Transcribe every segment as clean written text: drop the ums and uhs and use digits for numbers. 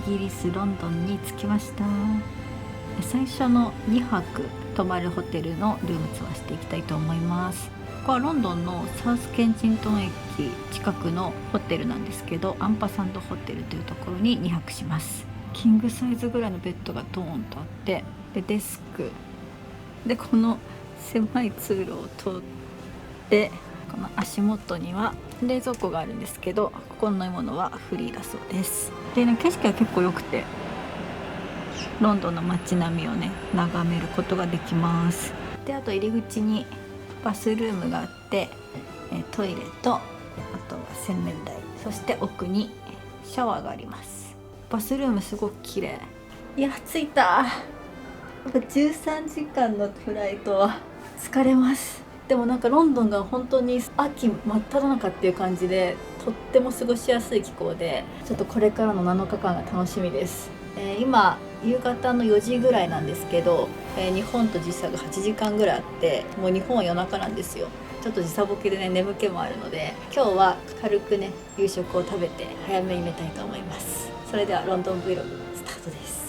ギリスロンドンに着きました。最初の2泊泊まるホテルのルームツアーしていきたいと思います。ここはロンドンのサウスケンジントン駅近くのホテルなんですけど、アンパサンドホテルというところに2泊します。キングサイズぐらいのベッドがドーンとあって、でデスクでこの狭い通路を通って、この足元には冷蔵庫があるんですけど、ここの飲み物はフリーだそうです。でね、景色は結構良くて、ロンドンの街並みをね眺めることができます。で、あと入り口にバスルームがあって、トイレと、あとは洗面台、そして奥にシャワーがあります。バスルームすごく綺麗。いや、着いた。やっぱ13時間のフライトは疲れます。でもなんかロンドンが本当に秋真っ只中っていう感じで、とっても過ごしやすい気候で、ちょっとこれからの7日間が楽しみです。今夕方の4時ぐらいなんですけど、日本と時差が8時間ぐらいあって、もう日本は夜中なんですよ。ちょっと時差ボケでね、眠気もあるので、今日は軽くね夕食を食べて早めに寝たいと思います。それではロンドン Vlog スタートです。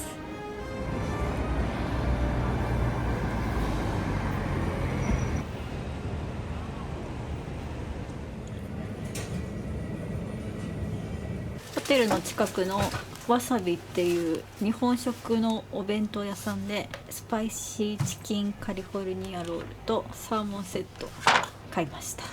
ホテルの近くのわさびっていう日本食のお弁当屋さんで、スパイシーチキンカリフォルニアロールとサーモンセット買いました。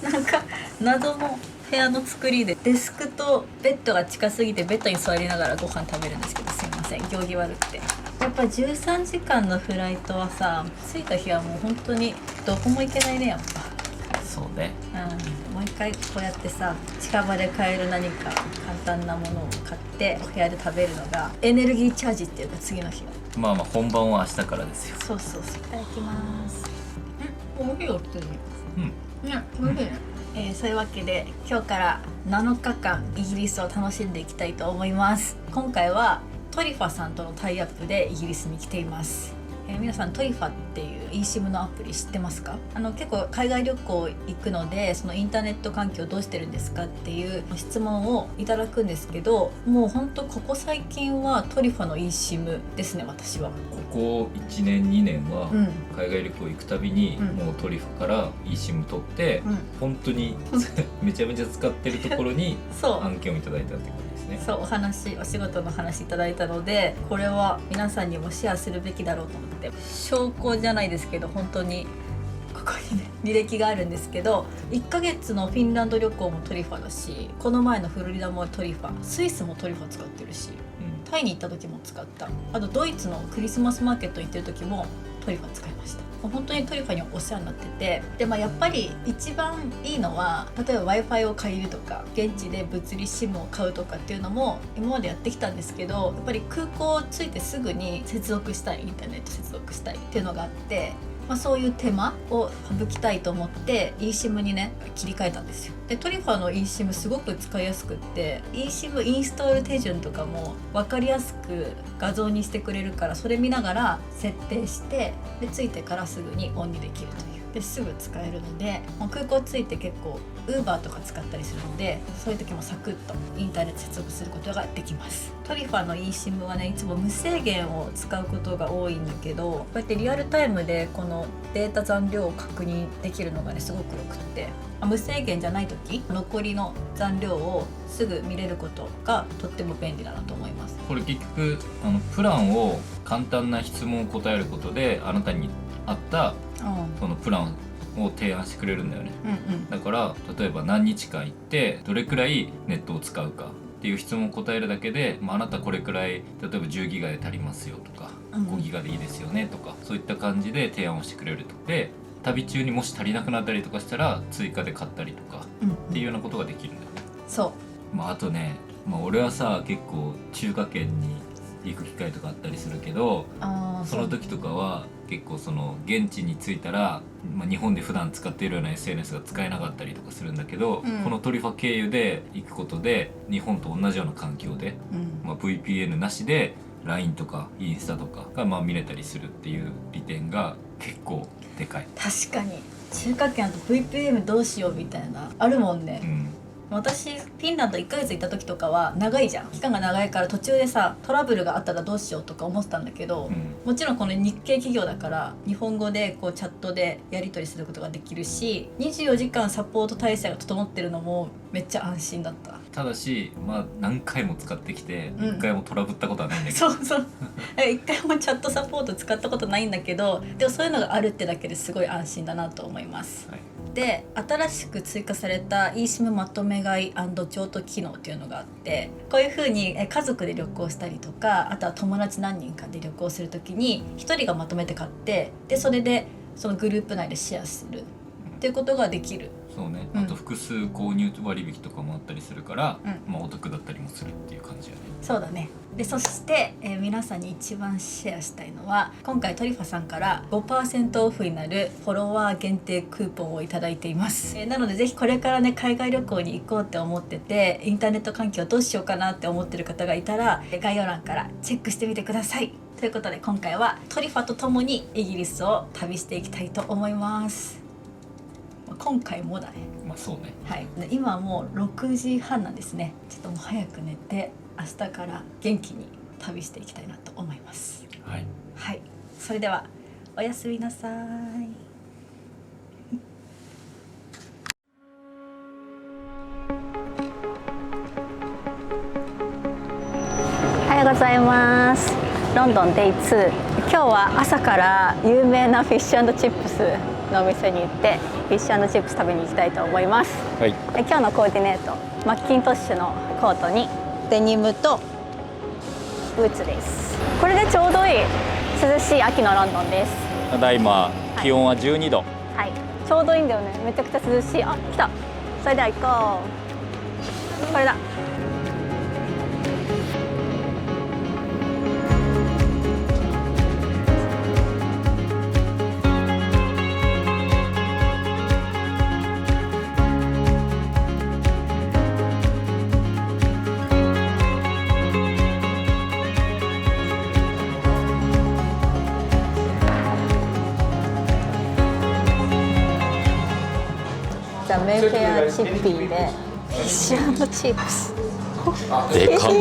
なんか謎の部屋の作りで、デスクとベッドが近すぎてベッドに座りながらご飯食べるんですけど、すいません、行儀悪くて。やっぱ13時間のフライトはさ、着いた日はもう本当にどこも行けないね、やっぱ。そうね。もう一回こうやってさ、近場で買える何か簡単なものを買ってお部屋で食べるのがエネルギーチャージっていうか、次の日は。まあ本番は明日からですよ。そうそうそう。いただきます。おいしいよ、普通に。ね、おいしいね。そういうわけで今日から7日間イギリスを楽しんでいきたいと思います。今回はトリファさんとのタイアップでイギリスに来ています。皆さんトリファっていう eSIM のアプリ知ってますか？結構海外旅行行くので、そのインターネット環境どうしてるんですかっていう質問をいただくんですけど、もうほんとここ最近はトリファの eSIM ですね、私は。ここ1年2年は海外旅行行くたびに、もうトリファから eSIM 取って、本当にめちゃめちゃ使ってるところに案件をいただいたって感じですね。そう、お仕事の話いただいたので、これは皆さんにもシェアするべきだろうと思って、証拠じゃないですけど、本当にここにね履歴があるんですけど、1ヶ月のフィンランド旅行もトリファだし、この前のフロリダもトリファ、スイスもトリファ使ってるし、タイに行った時も使った。あとドイツのクリスマスマーケット行ってる時もトリファ使いました。本当にトリファにお世話になってて、で、やっぱり一番いいのは、例えば Wi-Fi を借りるとか、現地で物理 SIM を買うとかっていうのも今までやってきたんですけど、やっぱり空港着いてすぐに接続したい、インターネット接続したいっていうのがあって、そういう手間を省きたいと思って eSIM にね切り替えたんですよ。で、トリファの eSIM すごく使いやすくって、 eSIM インストール手順とかも分かりやすく画像にしてくれるから、それ見ながら設定して、で着いてからすぐにオンにできるという。ですぐ使えるので、空港着いて結構 Uber とか使ったりするので、そういう時もサクッとインターネット接続することができます。トリファの eSIM はね、いつも無制限を使うことが多いんだけど、こうやってリアルタイムでこのデータ残量を確認できるのがねすごくよくって、無制限じゃない時、残りの残量をすぐ見れることがとっても便利だなと思います。これ結局プランを簡単な質問を答えることで、あなたに合ったそのプランを提案してくれるんだよね。だから例えば何日間行ってどれくらいネットを使うかっていう質問を答えるだけで、あなたこれくらい例えば10ギガで足りますよとか、5ギガでいいですよねとか、そういった感じで提案をしてくれると。で、旅中にもし足りなくなったりとかしたら追加で買ったりとかっていうようなことができるんだよね。そう。あとね、俺はさ結構中華圏に行く機会とかあったりするけど、その時とかは結構その現地に着いたら、日本で普段使っているような SNS が使えなかったりとかするんだけど、このトリファ経由で行くことで日本と同じような環境で、VPN なしで LINE とかインスタとかが見れたりするっていう利点が結構でかい。確かに中華圏だと VPN どうしようみたいなあるもんね。私フィンランド1ヶ月行った時とかは長いじゃん、期間が長いから途中でさトラブルがあったらどうしようとか思ってたんだけど、もちろんこの日系企業だから日本語でこうチャットでやり取りすることができるし、24時間サポート体制が整ってるのもめっちゃ安心だった。ただしまあ何回も使ってきて1回もトラブったことはないんだけど、そうそう1回もチャットサポート使ったことないんだけど、でもそういうのがあるってだけですごい安心だなと思います。で新しく追加された eSIM まとめ買い&譲渡機能っていうのがあって、こういう風に家族で旅行したりとか、あとは友達何人かで旅行する時に1人がまとめて買って、でそれでそのグループ内でシェアするっていうことができる。そうね、あと複数購入割引とかもあったりするから、まあお得だったりもするっていう感じやね。そうだね。でそして、皆さんに一番シェアしたいのは、今回トリファさんから 5% オフになるフォロワー限定クーポンをいただいています。なのでぜひこれからね海外旅行に行こうって思ってて、インターネット環境どうしようかなって思ってる方がいたら、概要欄からチェックしてみてください。ということで今回はトリファと共にイギリスを旅していきたいと思います。今回もだね。まあそうね。はい。で今はもう6時半なんですね。ちょっともう早く寝て明日から元気に旅していきたいなと思います。はい。はい。それではおやすみなさい。おはようございます。ロンドンデイ2。今日は朝から有名なフィッシュ&チップスのお店に行ってフィッシュ&チップス食べに行きたいと思います。はい。今日のコーディネート、マッキントッシュのコートにデニムとブーツです。これでちょうどいい涼しい秋のロンドンです。ただいま気温は12度。はい。ちょうどいいんだよね。めちゃくちゃ涼しい。あ、来た。それでは行こう。これだ。メイフェアチッピーでフィッシュ&チップスでかっ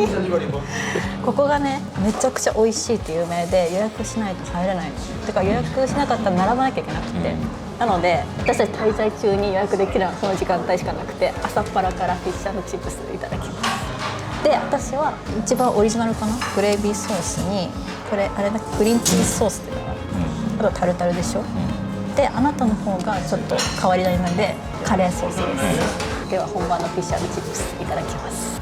ここがねめちゃくちゃ美味しいって有名で、予約しないと入れないの。てか予約しなかったら並ばなきゃいけなくて、なので私たち滞在中に予約できるのはその時間帯しかなくて、朝っぱらからフィッシュ&チップスいただきます。で私は一番オリジナルかな、グレービーソースにこれあれだグリーンチーズソースっていうのがあとタルタルでしょ、であなたの方がちょっと変わり種なんでカレーソースです、では本場のフィッシュ&チップスいただきます。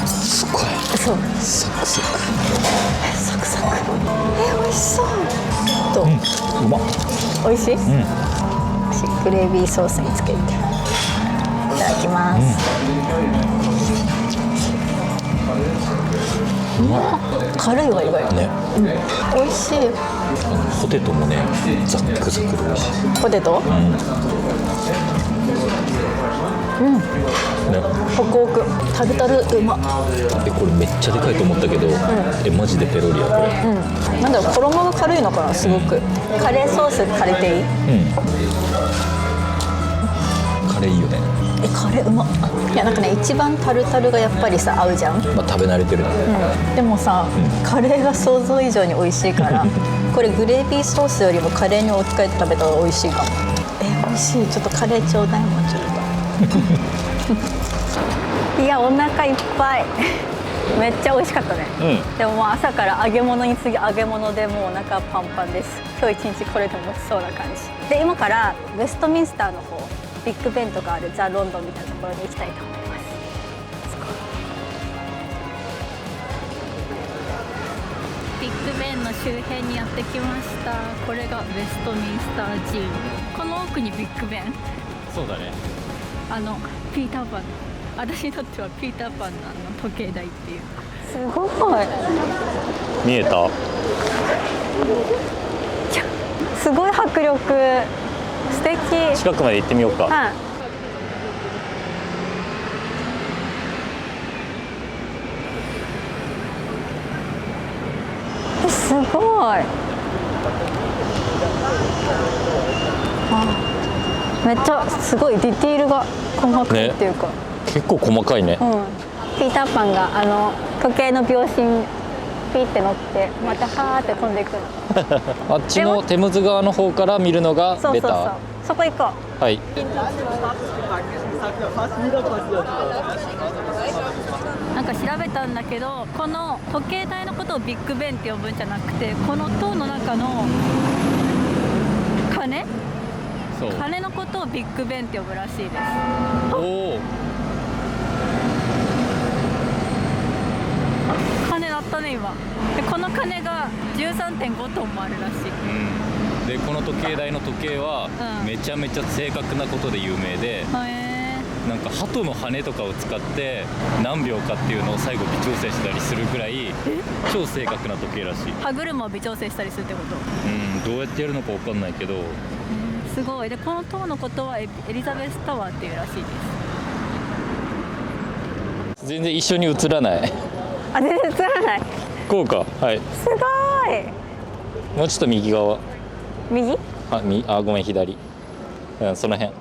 すごい。そうサクサク。サクサク。美味しそう。どう？うまっ。美味しい？私グレービーソースにつけていただきます。軽いわ意外とね、美味しい。ポテトもねザックザクで美味しい。ポテト？ね、ホクホク。タルタルうまっ。これめっちゃでかいと思ったけど、マジでペロリやこれ。なんだろう、衣が軽いのかな、すごく。カレーソース借りていい？カレーいいよね。カレーうまっ。いやなんかね、一番タルタルがやっぱりさ合うじゃん。まあ食べ慣れてるね。でもさ、カレーが想像以上に美味しいからこれグレービーソースよりもカレーに置き換えて食べた方が美味しいかも。美味しい。ちょっとカレーちょうだい、もうちょっといやお腹いっぱいめっちゃ美味しかったね、でももう朝から揚げ物に次ぎ揚げ物でもうお腹パンパンです。今日一日これで持ちそうな感じで、今からウェストミンスターの方、ビッグベンとかあるザ・ロンドンみたいなところに行きたいと思います。ビッグベンの周辺にやってきました。これがウェストミンスター寺院。この奥にビッグベン。そうだね。ピーターパン、私にとってはピーターパンの時計台っていう。すごい。見えた？すごい迫力。素敵。近くまで行ってみようか。すごい。めっちゃすごいディティールが細かいっていうか、結構細かいね。ピーターパンが時計の秒針ピーって乗ってまたはーって飛んでいくのあっちのテムズ川の方から見るのがベター。そこ行こう。はい。なんか調べたんだけど、この時計台のことをビッグベンって呼ぶんじゃなくて、この塔の中の鐘のことをビッグベンって呼ぶらしいです。おお。鐘鳴ったね今。でこの鐘が 13.5 トンもあるらしい。でこの時計台の時計はめちゃめちゃ正確なことで有名で、なんか鳩の羽とかを使って何秒かっていうのを最後微調整したりするぐらい超正確な時計らしい。歯車を微調整したりするってこと？どうやってやるのか分かんないけど、すごい。でこの塔のことはエリザベスタワーっていうらしいです。全然一緒に映らない。あ、全然映らない。こうか。はい。すごい。もうちょっと右側。右？あ、ごめん、左。その辺。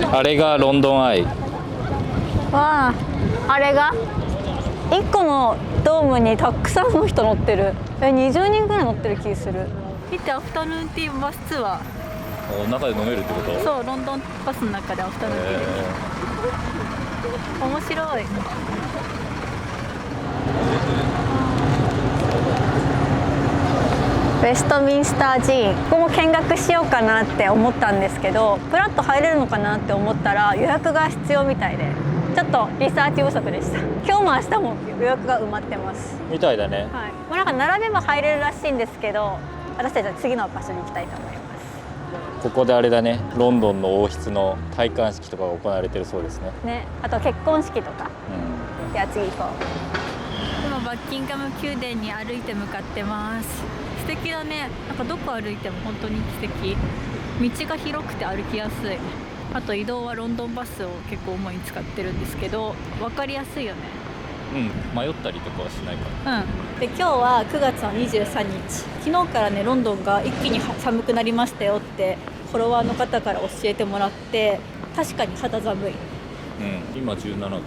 あれがロンドンアイ。わあ、あれが1個のドームにたくさんの人乗ってる。20人ぐらい乗ってる気する。見て、アフタヌーンティーバスツアー。中で飲めるってこと？そう、ロンドンバスの中でアフタヌーンティーできる。面白い。ウェストミンスター寺院、ここも見学しようかなって思ったんですけど、プラッと入れるのかなって思ったら予約が必要みたいで、ちょっとリサーチ不足でした。今日も明日も予約が埋まってますみたいだね。はい。もうなんか並べば入れるらしいんですけど、私たちは次の場所に行きたいと思います。ここであれだね、ロンドンの王室の戴冠式とかが行われてるそうですね。ね、あと結婚式とか。では次行こう。今バッキンガム宮殿に歩いて向かってます。素敵だね。なんかどこ歩いても本当に素敵。道が広くて歩きやすい。あと移動はロンドンバスを結構主に使ってるんですけど、分かりやすいよね。迷ったりとかはしないから。で今日は9月の23日。昨日からね、ロンドンが一気に寒くなりましたよってフォロワーの方から教えてもらって、確かに肌寒い。今17度。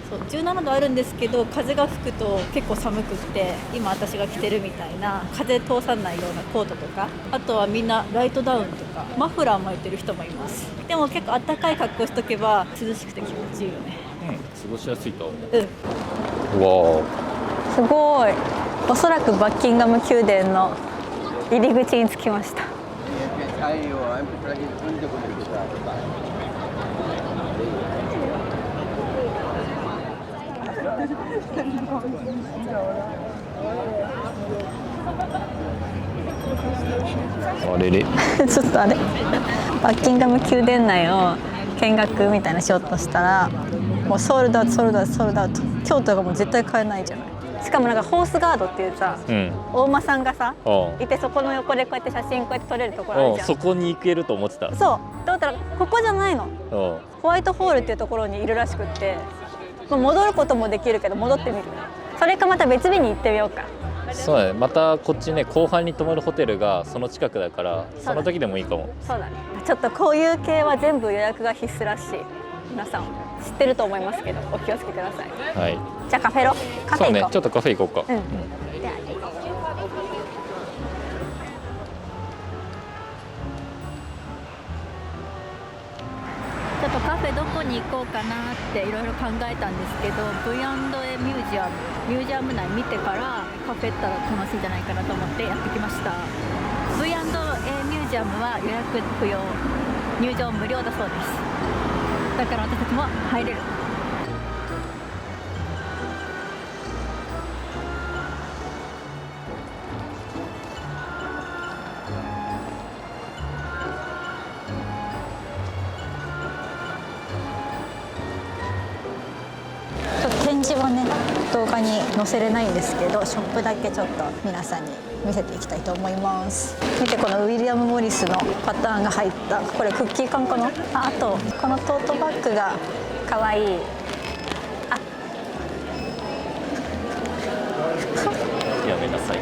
そう17度あるんですけど、風が吹くと結構寒くって、今私が着てるみたいな風通さないようなコートとか、あとはみんなライトダウンとかマフラー巻いてる人もいます。でも結構暖かい格好しとけば涼しくて気持ちいいよね。過ごしやすいと思う。わー、すごい。おそらくバッキンガム宮殿の入り口に着きました。あれれちょっとあれ、バッキンガム宮殿内を見学みたいなしようとしたら、もうソールドアウトソールドアウトソールドアウト。京都がもう絶対買えないじゃない。しかもなんかホースガードっていうさ、お馬さんがさいて、そこの横でこうやって写真こうやって撮れるところあるじゃん。そこに行けると思ってた。そうと思ったらここじゃないの。ホワイトホールっていうところにいるらしくって、戻ることもできるけど戻ってみる。それかまた別日に行ってみようか。そうだね。またこっちね、後半に泊まるホテルがその近くだから、その時でもいいかも。そうだね。ちょっとこういう系は全部予約が必須らしい。皆さん知ってると思いますけど、お気をつけください。はい。じゃあカフェ行こう。そうね、ちょっとカフェ行こうか。ではちょっとカフェどこに行こうかなっていろいろ考えたんですけど、 V&A ミュージアム内見てからカフェ行ったら楽しいんじゃないかなと思ってやってきました。 V&A ミュージアムは予約不要、入場無料だそうです。だから私たちも入れる。ちょっと展示はね動画に載せれないんですけど、ショップだけちょっと皆さんに見せていきたいと思います。見て、このウィリアム・モリスのパターンが入った、これクッキー缶かな。あとこのトートバッグがかわいい。やめなさい。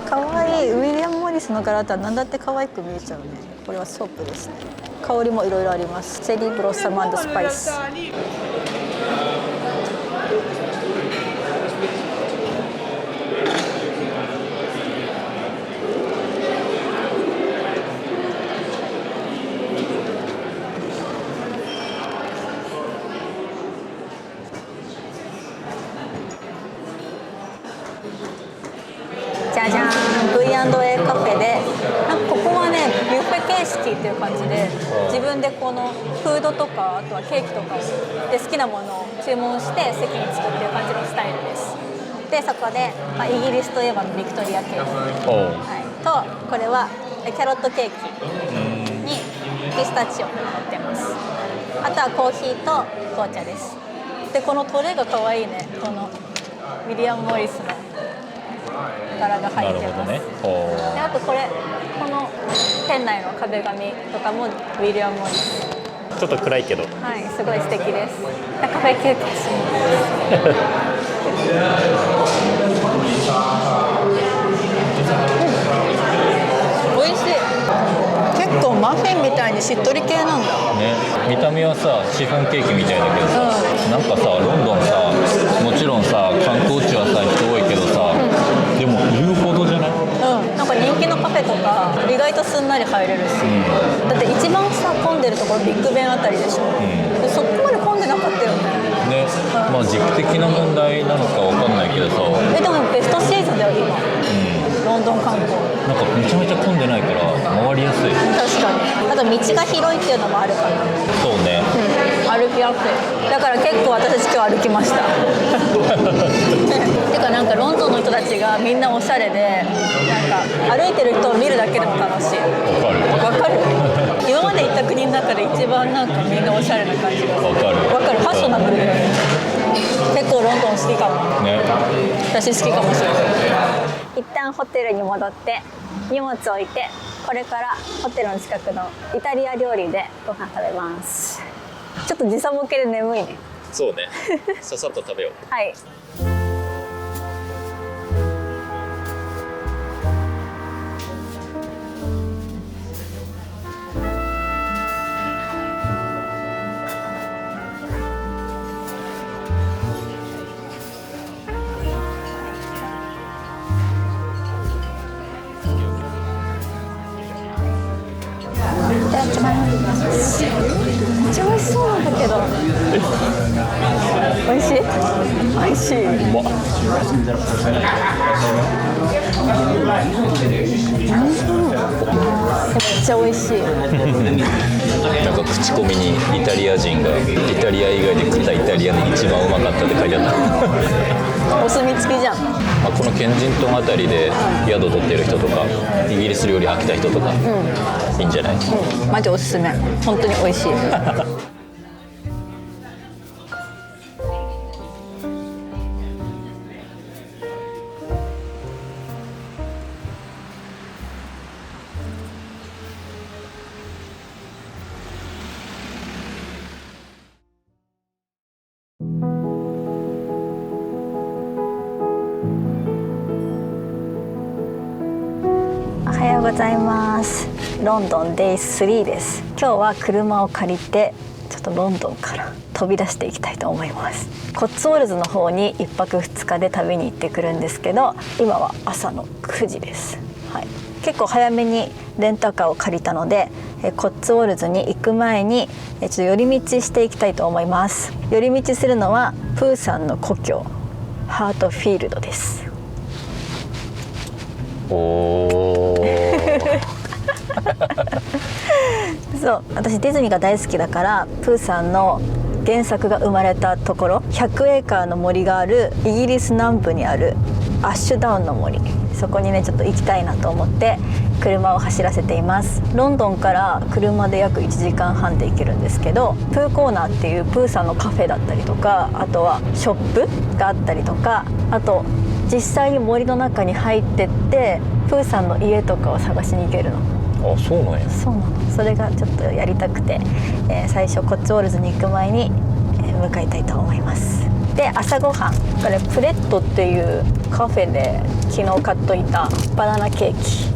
かわいい。ウィリアム・モリスの柄だったら何だって可愛く見えちゃうね。これはソープですね。香りもいろいろあります。チェリーブロッサム&スパイス。じゃじゃーん、 V&A カフェで、なんかここはねビュッフェ形式っていう感じで、自分でこのフードとか、あとはケーキとかで好きなものを注文して席に着くっていう感じのスタイルです。でそこで、イギリスといえばのビクトリアケーキ、とこれはキャロットケーキにピスタチオが乗ってます。あとはコーヒーと紅茶です。でこのトレーが可愛いね。このウィリアム・モリスの柄が入ってます。であとこの店内の壁紙とかもウィリアム・モリス。ちょっと暗いけど、はい、すごい素敵です。カフェ休憩します。美味しい。結構マフィンみたいにしっとり系なんだね。見た目はさシフォンケーキみたいだけどさ、なんかさロンドンさ、もちろんさ観光地はさ人多いけどさ、でも言うほどじゃない？なんか人気のカフェとか意外とすんなり入れるし、だって一番さ混んでるところビッグベンあたりでしょ、でそこまで混んでなかったよね。まあ時期的な問題なのかわかんないけどさ、でもベストシーズンだよ今、ロンドン観光なんかめちゃめちゃ混んでないから回りやすい。確かに。あと道が広いっていうのもあるから。そうね、歩きやすい。だから結構私たち今日歩きましたてかなんかロンドンの人たちがみんなおしゃれで、なんか歩いてる人を見るだけでも楽しい。わかる今まで行った国の中で一番なんかみんなおしゃれな感じがする。わかるファッショナブルだよね。結構ロンドン好きかもね。私好きかもしれない。一旦ホテルに戻って荷物を置いて、これからホテルの近くのイタリア料理でご飯食べます。ちょっと時差ボケで眠いね。そうねささっと食べようはい。いただきます。めっちゃ美味しそうなんだけど。美味しい？美味しい。うまっ。めっちゃ美味しい。なんか口コミにイタリア人がイタリア以外で食ったイタリアで一番うまかったって書いてあったお墨付きじゃん。このケンジントンあたりで宿取ってる人とか、イギリス料理飽きた人とか、いいんじゃない？マジおすすめ。本当に美味しいおはようございます。ロンドンデイ3です。今日は車を借りてちょっとロンドンから飛び出していきたいと思います。コッツウォルズの方に1泊2日で旅に行ってくるんですけど、今は朝の9時です。はい、結構早めにレンタカーを借りたので、コッツウォルズに行く前にちょっと寄り道していきたいと思います。寄り道するのはプーさんの故郷ハートフィールドです。そう、私ディズニーが大好きだから、プーさんの原作が生まれたところ、100エーカーの森があるイギリス南部にあるアッシュダウンの森、そこにねちょっと行きたいなと思って、車を走らせています。ロンドンから車で約1時間半で行けるんですけど、プーコーナーっていうプーさんのカフェだったりとか、あとはショップがあったりとか、あと実際に森の中に入ってってプーさんの家とかを探しに行けるの。あ、そうなんや。そうなの。それがちょっとやりたくて、最初コッツウォルズに行く前に、向かいたいと思います。で、朝ごはん、これプレットっていうカフェで昨日買っといたバナナケーキ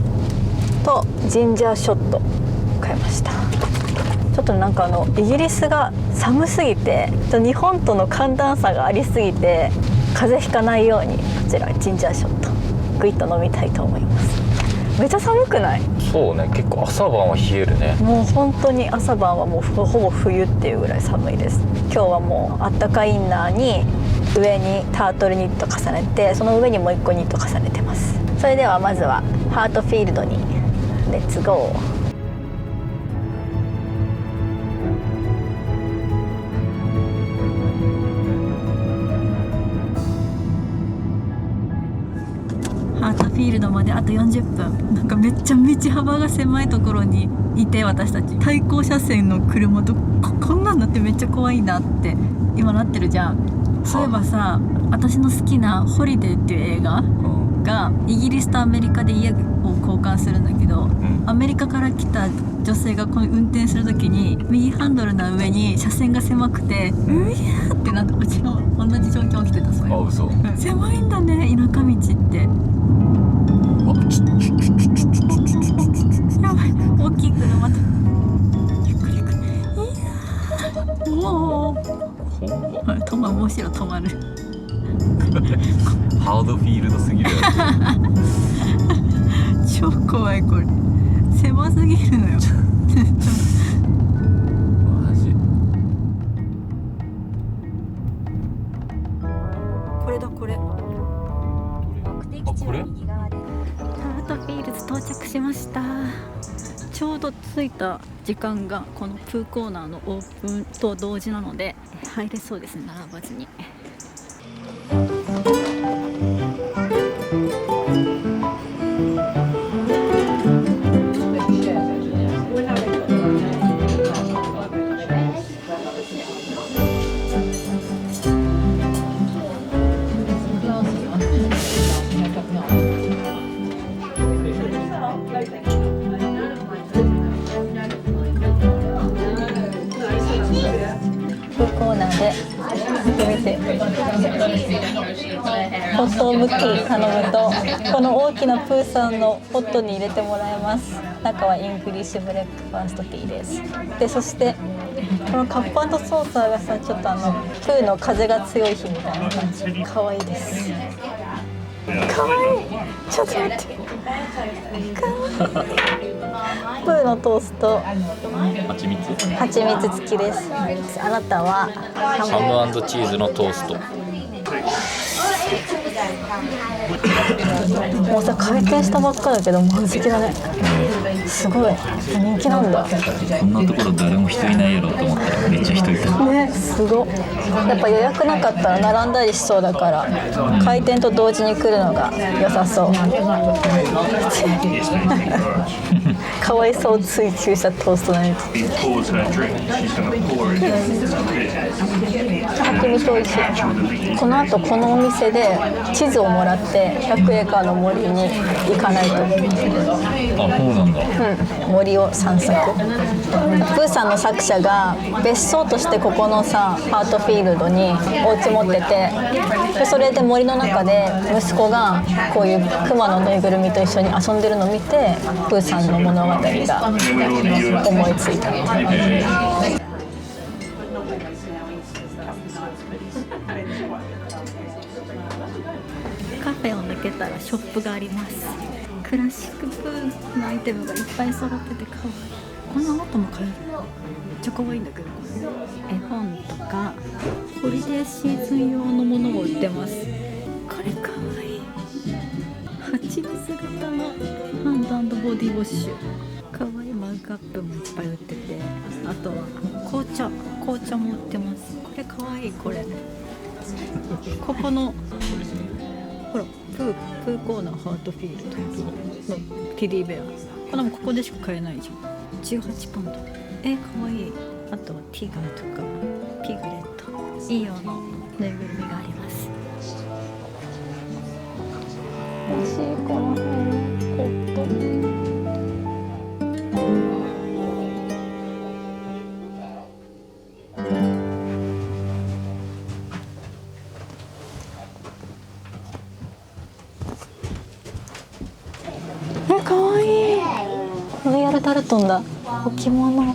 とジンジャーショット買いました。ちょっとなんかイギリスが寒すぎて、日本との寒暖差がありすぎて風邪ひかないように、こちらジンジャーショットグイッと飲みたいと思います。めっちゃ寒くない？そうね、結構朝晩は冷えるね。もう本当に朝晩はもうほぼ冬っていうぐらい寒いです。今日はもうあったかインナーに上にタートルニット重ねて、その上にもう1個ニット重ねてます。それではまずはハートフィールドにレッツゴー。ハートフィールドまであと40分。なんかめっちゃ道幅が狭いところにいて、私たち対向車線の車とこんなんなってめっちゃ怖いなって今なってるじゃん。そういえばさ、私の好きなホリデーっていう映画がイギリスとアメリカで家を交換するんだけど、アメリカから来た女性がこの運転するときに右ハンドルの上に車線が狭くてうひゃーってなんかうちの同じ状況起きてた。そういう。あ、嘘。狭いんだね、田舎道って。やばい、大きい車だ。ゆっくりゆっくり。おお。止まる、面白い、止まる。ハードフィールドすぎる。超怖いこれ。狭すぎるのよ。マジ。これだこれ。あ、これ？ハートフィールズ到着しました。ちょうど着いた時間がこのプーコーナーのオープンと同時なので入れそうですね、並ばずに。コーナーで見てホットムッキー頼むとこの大きなプーさんのポットに入れてもらえます。中はイングリッシュブレックファーストティーです。で、そしてこのカップ&ソーサーがさ、ちょっとプーの風が強い日みたいな感じ。可愛いです。可愛い。ちょっと待って。可愛い。プーのトースト。蜂蜜付きです。あなたはハム&チーズのトースト。もうさ、開店したばっかだけど満席だね。すごい人気なんだ。こんなところ誰も人いないやろと思ったらめっちゃ人いたね。すごい。やっぱ予約なかったら並んだりしそうだから、開店と同時に来るのが良さそう。かわいさを追求したトーストなんです。蜂蜜美味しい。この後このお店で地図をもらって100エーカーの森に行かないと。あ、そうなんだ。森を散策。プーさんの作者が別荘としてここのさ、ハートフィールドにお家持ってて、でそれで森の中で息子がこういうクマのぬいぐるみと一緒に遊んでるのを見て、プーさんの物語が思いついた。カフェを抜けたらショップがあります。クラシックプーのアイテムがいっぱい揃ってて可愛い。こんなノートも買える。めっちゃ可愛いんだけど、絵本とかホリデーシーズン用のものも売ってます。これ可愛い。蜂蜜型のハンド&ボディウォッシュ。可愛いマグカップもいっぱい売ってて、あとは紅茶も売ってます。これ可愛い。これここのほら、プーコーナーハートフィールドのテディベア。これもここでしか買えないじゃん。18ポンド。かわいい。あとはティガーとかピグレット、イオのぬいぐるみがあります。欲しいこの辺ポット。かわいい。ロイヤルダルトンだ。置物。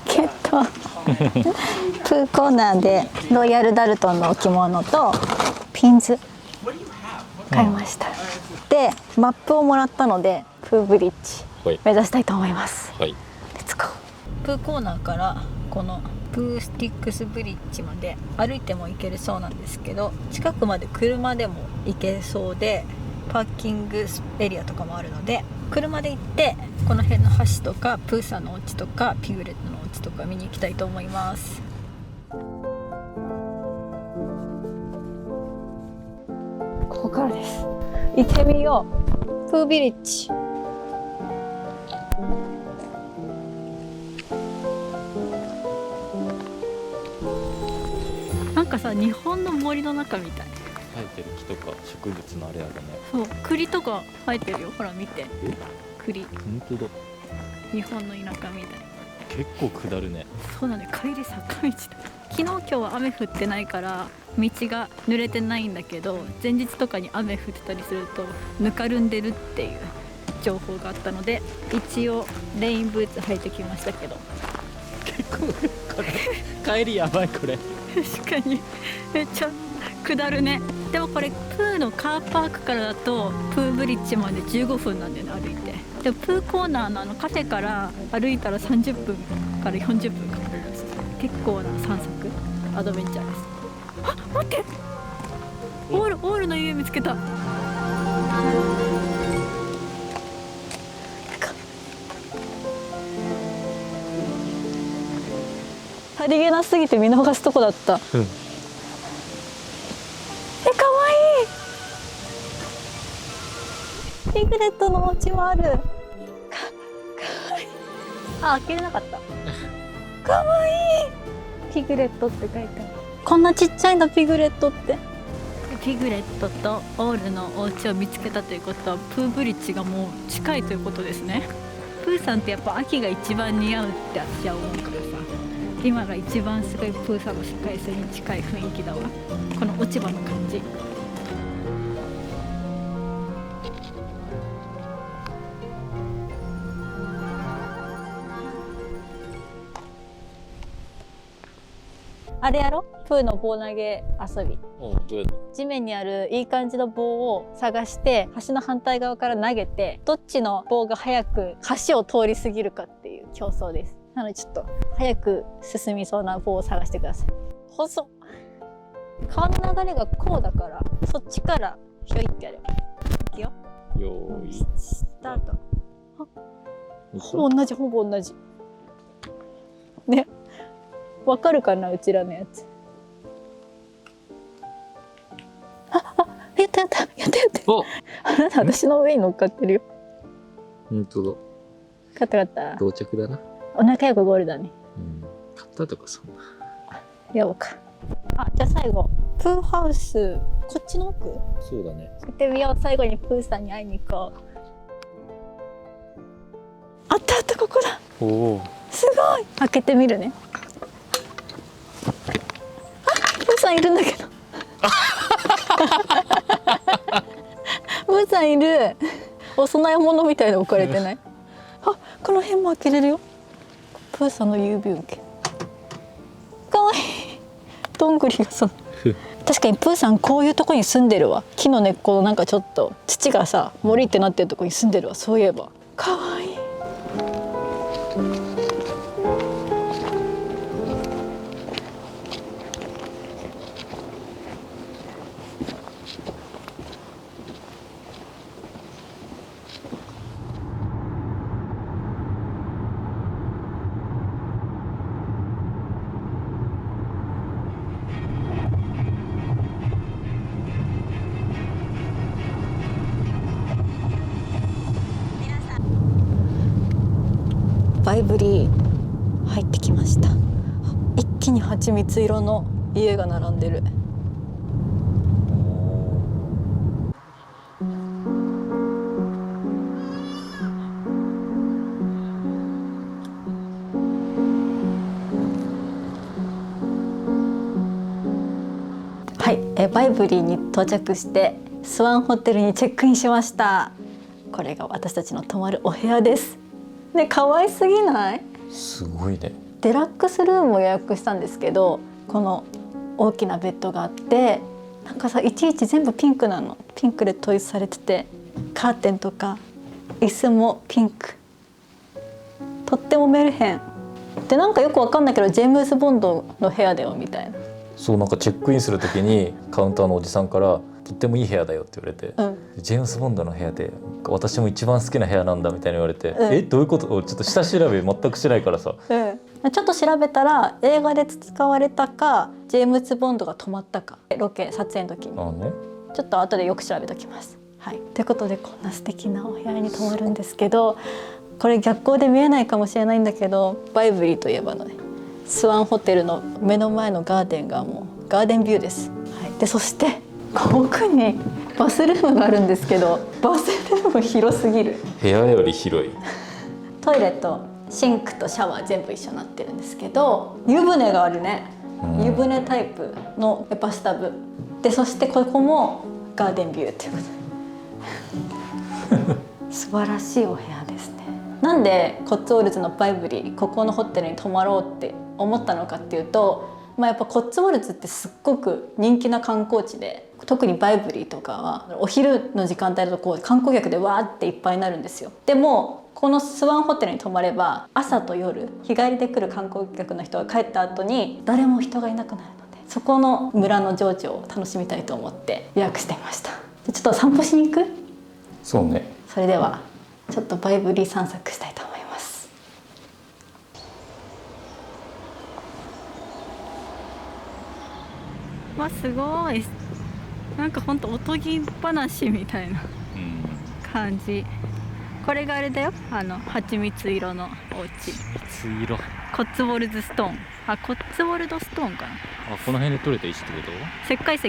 ゲット。プーコーナーでロイヤルダルトンの置物とピンズ買いました。でマップをもらったのでプーブリッジ目指したいと思います。レッツゴー。プーコーナーからこのプースティックスブリッジまで歩いても行けるそうなんですけど、近くまで車でも行けそうで、パーキングエリアとかもあるので車で行ってこの辺の橋とかプーさんのお家とかピグレットのお家とか見に行きたいと思います。ここからです。行ってみよう。プービリッジ。なんかさ、日本の森の中みたい。生えてる木とか植物のあれやだね。そう、栗とか生えてるよ。ほら見て。栗。本当だ。日本の田舎みたい。結構下るね。そうだね。帰り坂道だ。昨日今日は雨降ってないから道が濡れてないんだけど、前日とかに雨降ってたりするとぬかるんでるっていう情報があったので、一応レインブーツ履いてきましたけど。結構これ帰りやばいこれ。確かにめっちゃ下るね。でもこれプーのカーパークからだとプーブリッジまで15分なんだよね、歩いて。でもプーコーナーのカフェから歩いたら30分から40分かかるらしい。結構な散策アドベンチャーです。あ、待って、オールの家見つけた。さりげなすぎて見逃すとこだった。可愛い。ピグレットのお家もある。かわいい。あ、開けれなかった。かわいい。ピグレットって書いてある。こんなちっちゃいんだ、ピグレットって。ピグレットとオールのお家を見つけたということは、プーブリッジがもう近いということですね。プーさんってやっぱ秋が一番似合うって私は思うからさ、今が一番すごいプーさんの世界線に近い雰囲気だわ。この落ち葉の感じ。あれやろ、プーの棒投げ遊び。地面にあるいい感じの棒を探して橋の反対側から投げて、どっちの棒が早く橋を通り過ぎるかっていう競争です。なのでちょっと早く進みそうな棒を探してください。細っ。川の流れがこうだから、そっちからひょいってやればいくよ。よーいスタート。ほぼ同じね。わかるかな、うちらのやつ。やった。あなた私の上に乗っかってるよ。本当だ。勝った到着だな。お仲良くゴールだね。買ったとかそんな。やろうか。あ、じゃあ最後プーハウス、こっちの奥。そうだね。行ってみよう。最後にプーさんに会いに行こう。あった、ここだ。おお。すごい。開けてみるね。プーさんいるんだけど。プーさんいる。お供え物みたいなの置かれてない？あ、この辺も開けれるよ。プーさんの郵便受け。かわいい。どんぐりがその。確かにプーさんこういうとこに住んでるわ。木の根っこのなんかちょっと土がさ、森ってなってるとこに住んでるわ。そういえば。かわいい。バイブリー入ってきました。一気に蜂蜜色の家が並んでる。はい、バイブリーに到着してスワンホテルにチェックインしました。これが私たちの泊まるお部屋です。ね、可愛すぎない？すごいね。デラックスルームを予約したんですけど、この大きなベッドがあって、なんかさ、いちいち全部ピンクなの。ピンクで統一されてて、カーテンとか椅子もピンク、とってもメルヘンで、なんかよくわかんないけどジェームズ・ボンドの部屋だよみたいな。そう、なんかチェックインするときにカウンターのおじさんからとってもいい部屋だよって言われて、ジェームズ・ボンドの部屋で私も一番好きな部屋なんだみたいに言われて、どういうこと？ちょっと下調べ全くしてないからさ、ちょっと調べたら映画で使われたかジェームズ・ボンドが泊まったか、ロケ撮影の時に、ちょっと後でよく調べときます。はい、ということでこんな素敵なお部屋に泊まるんですけど、これ逆光で見えないかもしれないんだけど、バイブリーといえばのね、スワンホテルの目の前のガーデンがもうガーデンビューです。はい、でそして奥にバスルームがあるんですけど、バスルーム広すぎる。部屋より広い。トイレとシンクとシャワー全部一緒になってるんですけど、湯船があるね。湯船タイプのバスタブで、そしてここもガーデンビューということで素晴らしいお部屋ですね。なんでコッツウォルズのバイブリー、ここのホテルに泊まろうって思ったのかっていうと、やっぱコッツウォルズってすっごく人気な観光地で、特にバイブリーとかはお昼の時間帯だとこう観光客でわーっていっぱいになるんですよ。でもこのスワンホテルに泊まれば、朝と夜日帰りで来る観光客の人が帰った後に誰も人がいなくなるので、そこの村の情緒を楽しみたいと思って予約していました。ちょっと散歩しに行く？そうね。それではちょっとバイブリー散策したいと思います。わ、すごい。なんかほんとおとぎ話みたいな感じ。これがあれだよ、蜂蜜色のお家。蜂蜜色。コッツウォルズストーン。コッツウォルドストーンかな。この辺で取れた石ってこと？石灰石。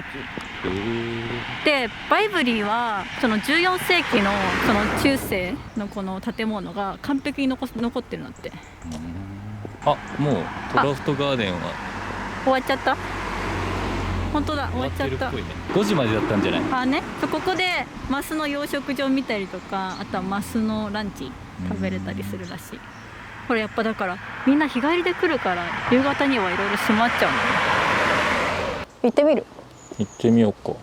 でバイブリーはその14世紀のその中世のこの建物が完璧に残ってるのって。もうトラフトガーデンは終わっちゃった。本当だ、終わっちゃった。5時までだったんじゃない？ね、ここでマスの養殖場見たりとか、あとはマスのランチ食べれたりするらしい。これやっぱだからみんな日帰りで来るから夕方にはいろいろ閉まっちゃうのね。行ってみる？行ってみようか。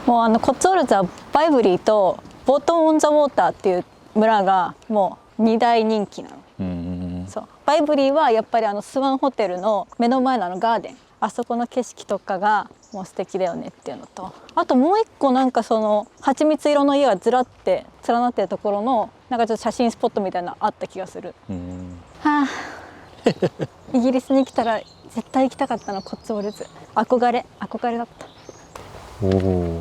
もうコッツウォルズはバイブリーとボートン・オン・ザ・ウォーターっていう村がもう2大人気なの。そうバイブリーはやっぱりスワンホテルの目の前のガーデン、あそこの景色とかがもう素敵だよねっていうのと、あともう一個なんかその蜂蜜色の家がずらって連なってるところのなんかちょっと写真スポットみたいなのあった気がする。イギリスに来たら絶対行きたかったのコッツウォルズ。憧れだった。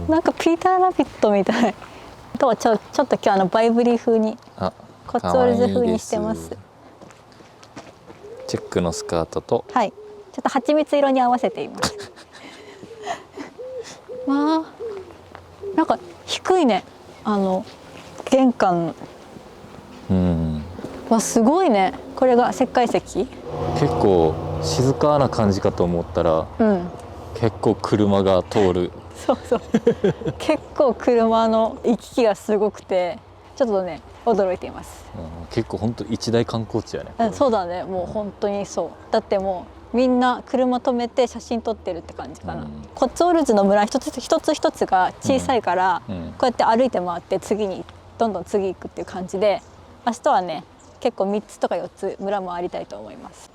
なんかピーター・ラビットみたい。とはちょっと今日バイブリー風にコッツウォルズ風にしてます。チェックのスカートと、はい、ちょっと蜂蜜色に合わせています。わあ、なんか低いね。玄関。わ、すごいね。これが石灰石。結構静かな感じかと思ったら、結構車が通る。そう結構車の行き来がすごくて、ちょっとね驚いています。結構本当一大観光地やね。そうだね、もう本当にそう。だってもうみんな車止めて写真撮ってるって感じかな。コッツウォルズの村一つ一つが小さいから、こうやって歩いて回ってどんどん次行くっていう感じで、明日はね結構3つとか4つ村回りたいと思います。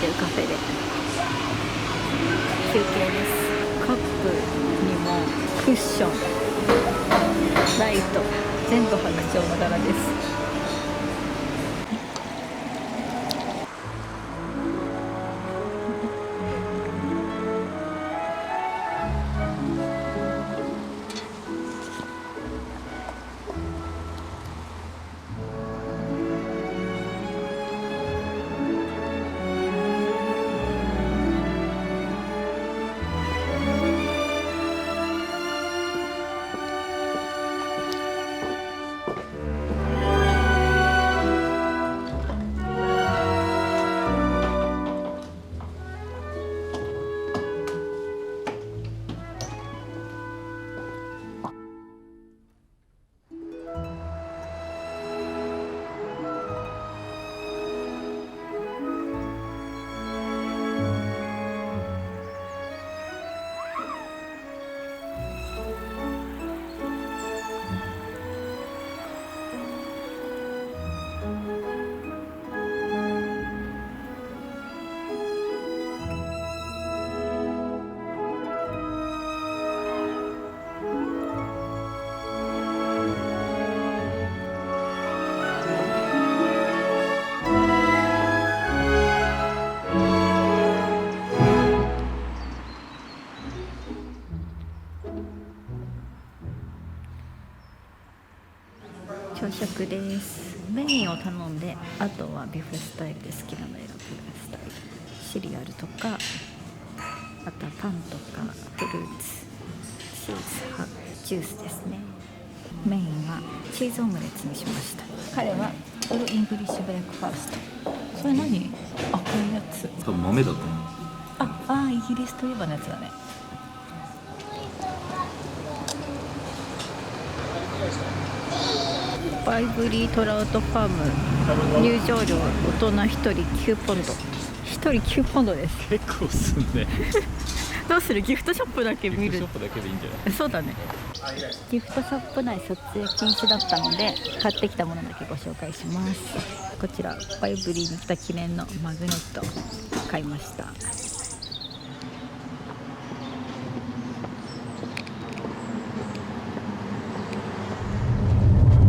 ってるカフェで休憩です。カップにもクッション、ライト、全部白鳥の柄です。朝食です。メインを頼んで、あとはビュッフェスタイルで好きなの選ぶスタイル。シリアルとか、あとはパンとかフルーツ、チーズ、ジュースですね。メインはチーズオムレツにしました。彼はオールイングリッシュブレックファースト。それ何？赤いやつ。多分豆だと思う。あ、イギリスといえばのやつだね。バイブリートラウトファーム、入場料大人1人9ポンド。1人9ポンドです。結構すんね。どうする？ギフトショップだけ見る。ギフトショップだけでいいんじゃない？そうだね。ギフトショップ内撮影禁止だったので、買ってきたものだけご紹介します。こちらバイブリーに来た記念のマグネット買いました。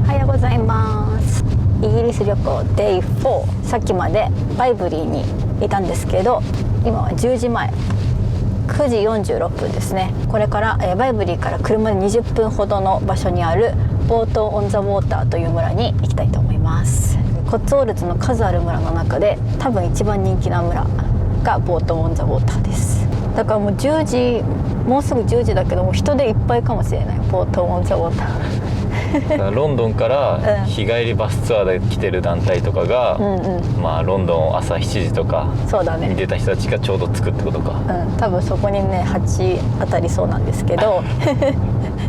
おはようございます。イギリス旅行 Day4、さっきまでバイブリーにいたんですけど、今は10時前、9時46分ですね。これからバイブリーから車で20分ほどの場所にあるボートン・オン・ザ・ウォーターという村に行きたいと思います。コッツウォルズの数ある村の中で多分一番人気な村がボートン・オン・ザ・ウォーターです。だからもう10時、もうすぐ10時だけども人でいっぱいかもしれない。ボートン・オン・ザ・ウォーターロンドンから日帰りバスツアーで来てる団体とかが、まあロンドン朝7時とかに出た人たちがちょうど着くってことか。多分そこにね8当たりそうなんですけど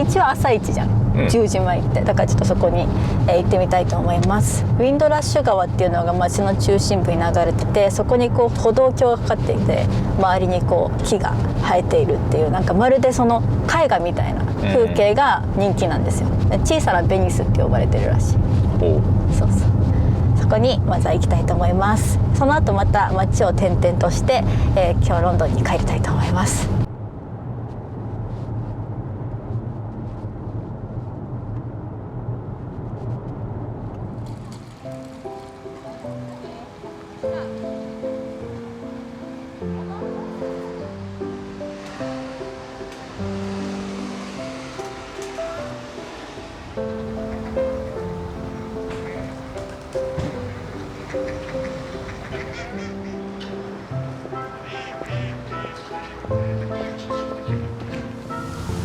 一応朝一じゃん、10時前って。だからちょっとそこに行ってみたいと思います。ウィンドラッシュ川っていうのが街の中心部に流れてて、そこにこう歩道橋がかかっていて、周りにこう木が生えているっていう、なんかまるでその絵画みたいな風景が人気なんですよ。小さなベニスって呼ばれてるらしい。そうそう、そこにまずは行きたいと思います。その後また街を転々として、今日ロンドンに帰りたいと思います。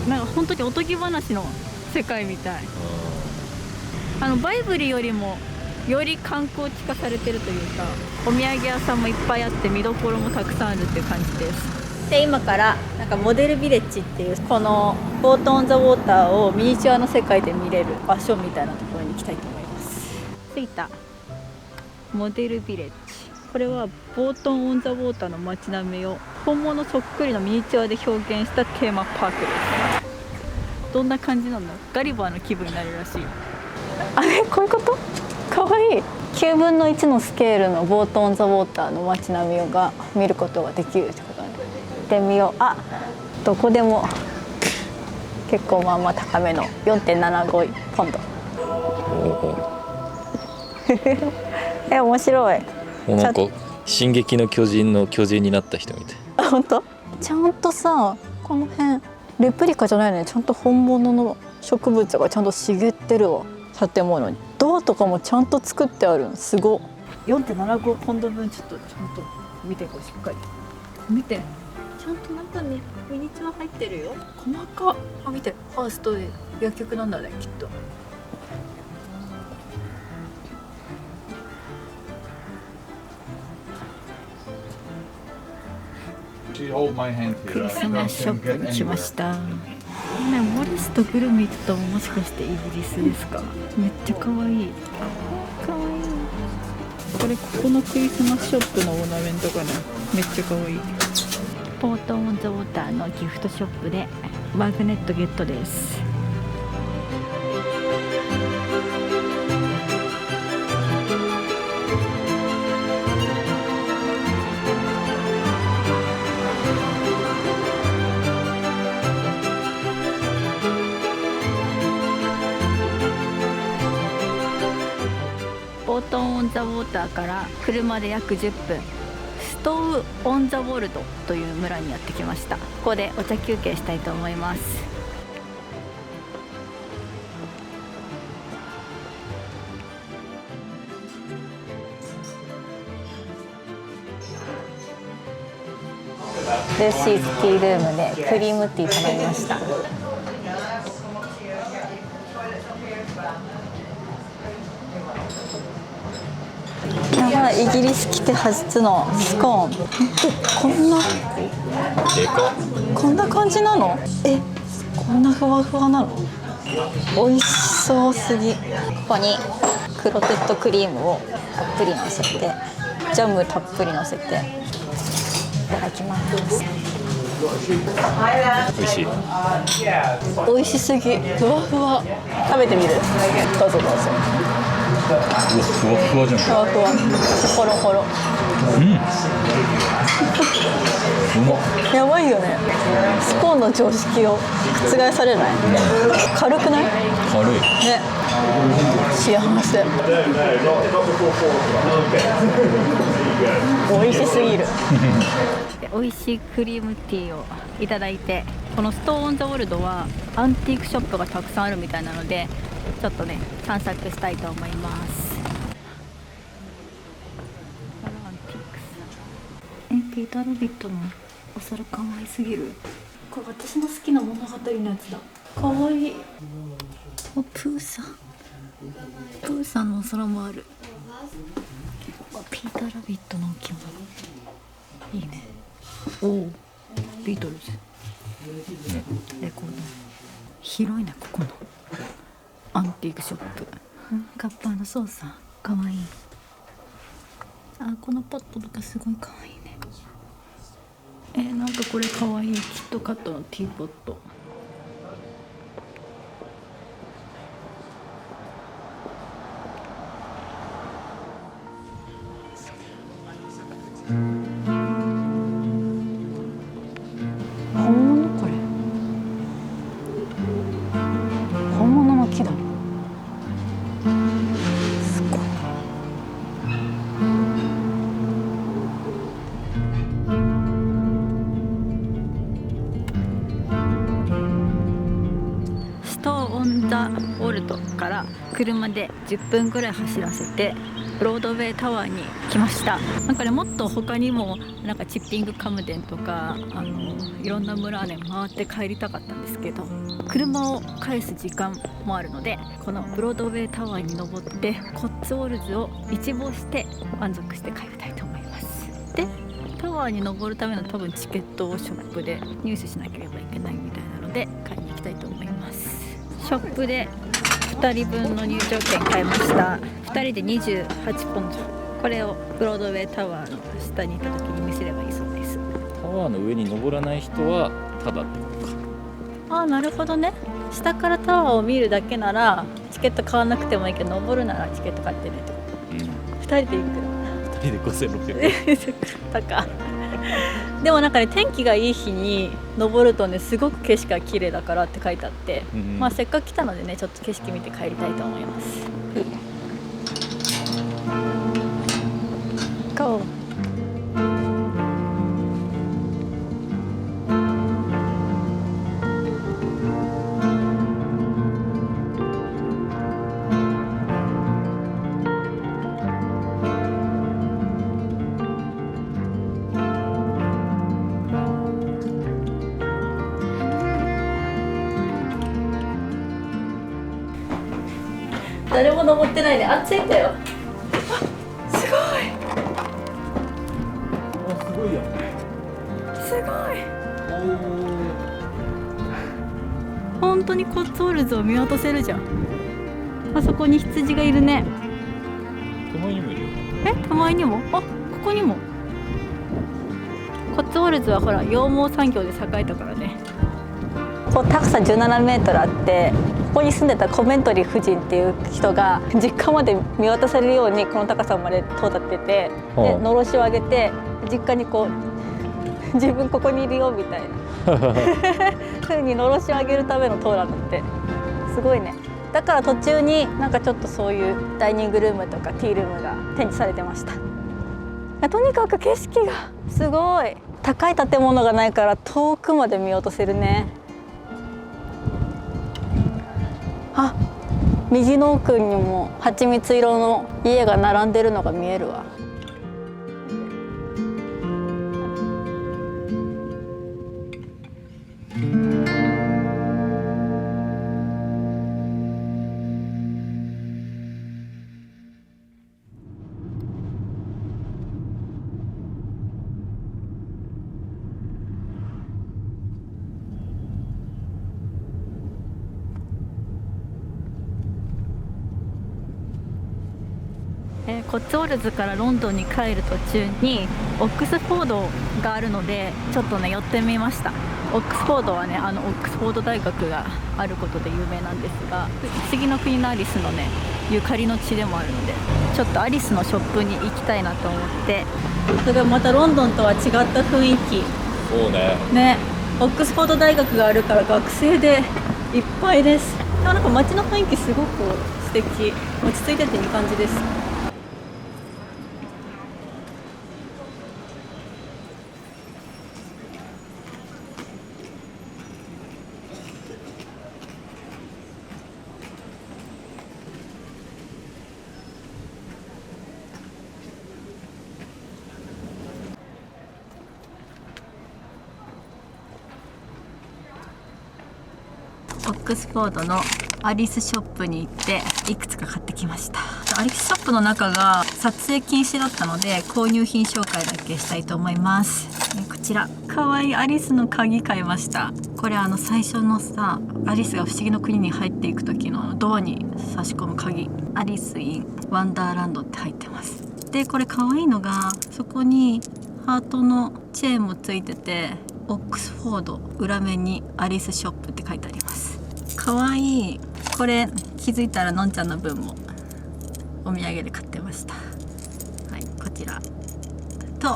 なんか本当におとぎ話の世界みたい。バイブリーよりもより観光地化されてるというか、お土産屋さんもいっぱいあって見どころもたくさんあるっていう感じです。で今からなんかモデルビレッジっていう、このボートオンザウォーターをミニチュアの世界で見れる場所みたいなところに行きたいと思います。着いたモデルビレッジ。これはボートン・オン・ザ・ウォーターの街並みを本物そっくりのミニチュアで表現したテーマパークです。どんな感じなんだ？ガリバーの気分になるらしい。あれ、こういうこと？かわいい。9分の1のスケールのボート・オン・ザ・ウォーターの街並みが見ることができるってことなんで、行ってみよう。あ、どこでも結構まあまあ高めの 4.75 ポンド。面白い。もうなんか進撃の巨人の巨人になった人みたい。あ、本当？ちゃんとさ、この辺レプリカじゃないのにちゃんと本物の植物がちゃんと茂ってるわ。建物にドアとかもちゃんと作ってあるのすご。 4.75 ポンド分ちょっとちゃんと見て、こうしっかり見て、ちゃんと中にミニチュア入ってるよ。細か。あ、見て、ファーストで薬局なんだね、きっと。クリスマスショップに来ました。ね、モリスとグルミットももしかしてイギリスですか？めっちゃ可愛い。可愛い。これここのクリスマスショップのオーナメントかな。めっちゃ可愛い。ポート・オン・ザ・ウォーターのギフトショップでマグネットゲットです。ポート・オン・ザ・ウォーターから車で約10分、ストウ・オン・ザ・ウォルドという村にやってきました。ここでお茶休憩したいと思います。ルーシーズティールームでクリームティー頼みました。やばい、イギリス来て初のスコーン。こんな感じなの？こんなふわふわなの？美味しそうすぎ。ここにクロテッドクリームをたっぷりのせて、ジャムたっぷりのせていただきます。美味しい。美味しすぎ。ふわふわ。食べてみる？どうぞどうぞ。ふわふわじゃん。ふわふわ。ほろほろ。うん。うまっ。やばいよね。スコーンの常識を覆されない？軽くない？軽い。ね。幸せ。美味しすぎる。美味しいクリームティーをいただいて、このストーン・オン・ザ・ウォルドはアンティークショップがたくさんあるみたいなので、ちょっとね散策したいと思います。アンティークス。ピーター・ラビットのお皿可愛すぎる。これ私の好きな物語のやつだ。可愛い。お、プーさんのお皿もある。ピーター・ラビットの置物いいね。おお、ビートルズ、レコード。広いね、ここのアンティークショップ。カッパーの操作かわいい。あ、このポットとかすごいかわいいね。なんかこれかわいい。キットカットのティーポット。本物？これ本物の木だ。すごい。ストーン・オン・ザ・ウォルトから車で10分ぐらい走らせてブロードウェイタワーに来ました。なんかね、もっと他にもなんかチッピングカムデンとかいろんな村ね回って帰りたかったんですけど、車を返す時間もあるので、このブロードウェイタワーに登ってコッツウォルズを一望して満足して帰りたいと思います。で、タワーに登るための多分チケットをショップで入手しなければいけないみたいなので買いに行きたいと思います。ショップで2人分の入場券買いました。2人で28ポンド。これをブロードウェイタワーの下に行った時に見せればいいそうです。タワーの上に登らない人はタダってことか。あ、なるほどね。下からタワーを見るだけならチケット買わなくてもいいけど、登るならチケット買ってねってこと。2人でいくら2人で5600円高でもなんかね、天気がいい日に登るとね、すごく景色が綺麗だからって書いてあって、まあせっかく来たのでね、ちょっと景色見て帰りたいと思います。GO!誰も登ってないね。あ、着いたよ。あ、すごい。あ、すごいやん。すごい。本当にコッツウォルズを見渡せるじゃん。あそこに羊がいるね。手前にもいるよ。手前にも？あ、ここにも。コッツウォルズはほら羊毛産業で栄えたからね。こう高さ17メートルあって、ここに住んでたコメントリー夫人っていう人が実家まで見渡せるようにこの高さまで塔立ってて、でのろしを上げて実家にこう自分ここにいるよみたいな風にのろしを上げるための塔なんだって。すごいね。だから途中になんかちょっとそういうダイニングルームとかティールームが展示されてました。とにかく景色がすごい。高い建物がないから遠くまで見渡せるね。あ、右の奥にも蜂蜜色の家が並んでるのが見えるわ。コッツウォルズからロンドンに帰る途中にオックスフォードがあるので、ちょっとね寄ってみました。オックスフォードはね、オックスフォード大学があることで有名なんですが、不思議の国のアリスのねゆかりの地でもあるので、ちょっとアリスのショップに行きたいなと思って。それがまたロンドンとは違った雰囲気。そうね。ね、オックスフォード大学があるから学生でいっぱいです。でもなんか街の雰囲気すごく素敵、落ち着いてていい感じです。オックスフォードのアリスショップに行っていくつか買ってきました。アリスショップの中が撮影禁止だったので購入品紹介だけしたいと思います。こちらかわいいアリスの鍵買いました。これ最初のさ、アリスが不思議の国に入っていく時のドアに差し込む鍵、アリス・イン・ワンダーランドって入ってます。でこれかわいいのが、そこにハートのチェーンもついてて、オックスフォード裏面にアリスショップって書いてあります。かわいい。これ気づいたらのんちゃんの分もお土産で買ってました。はい、こちらと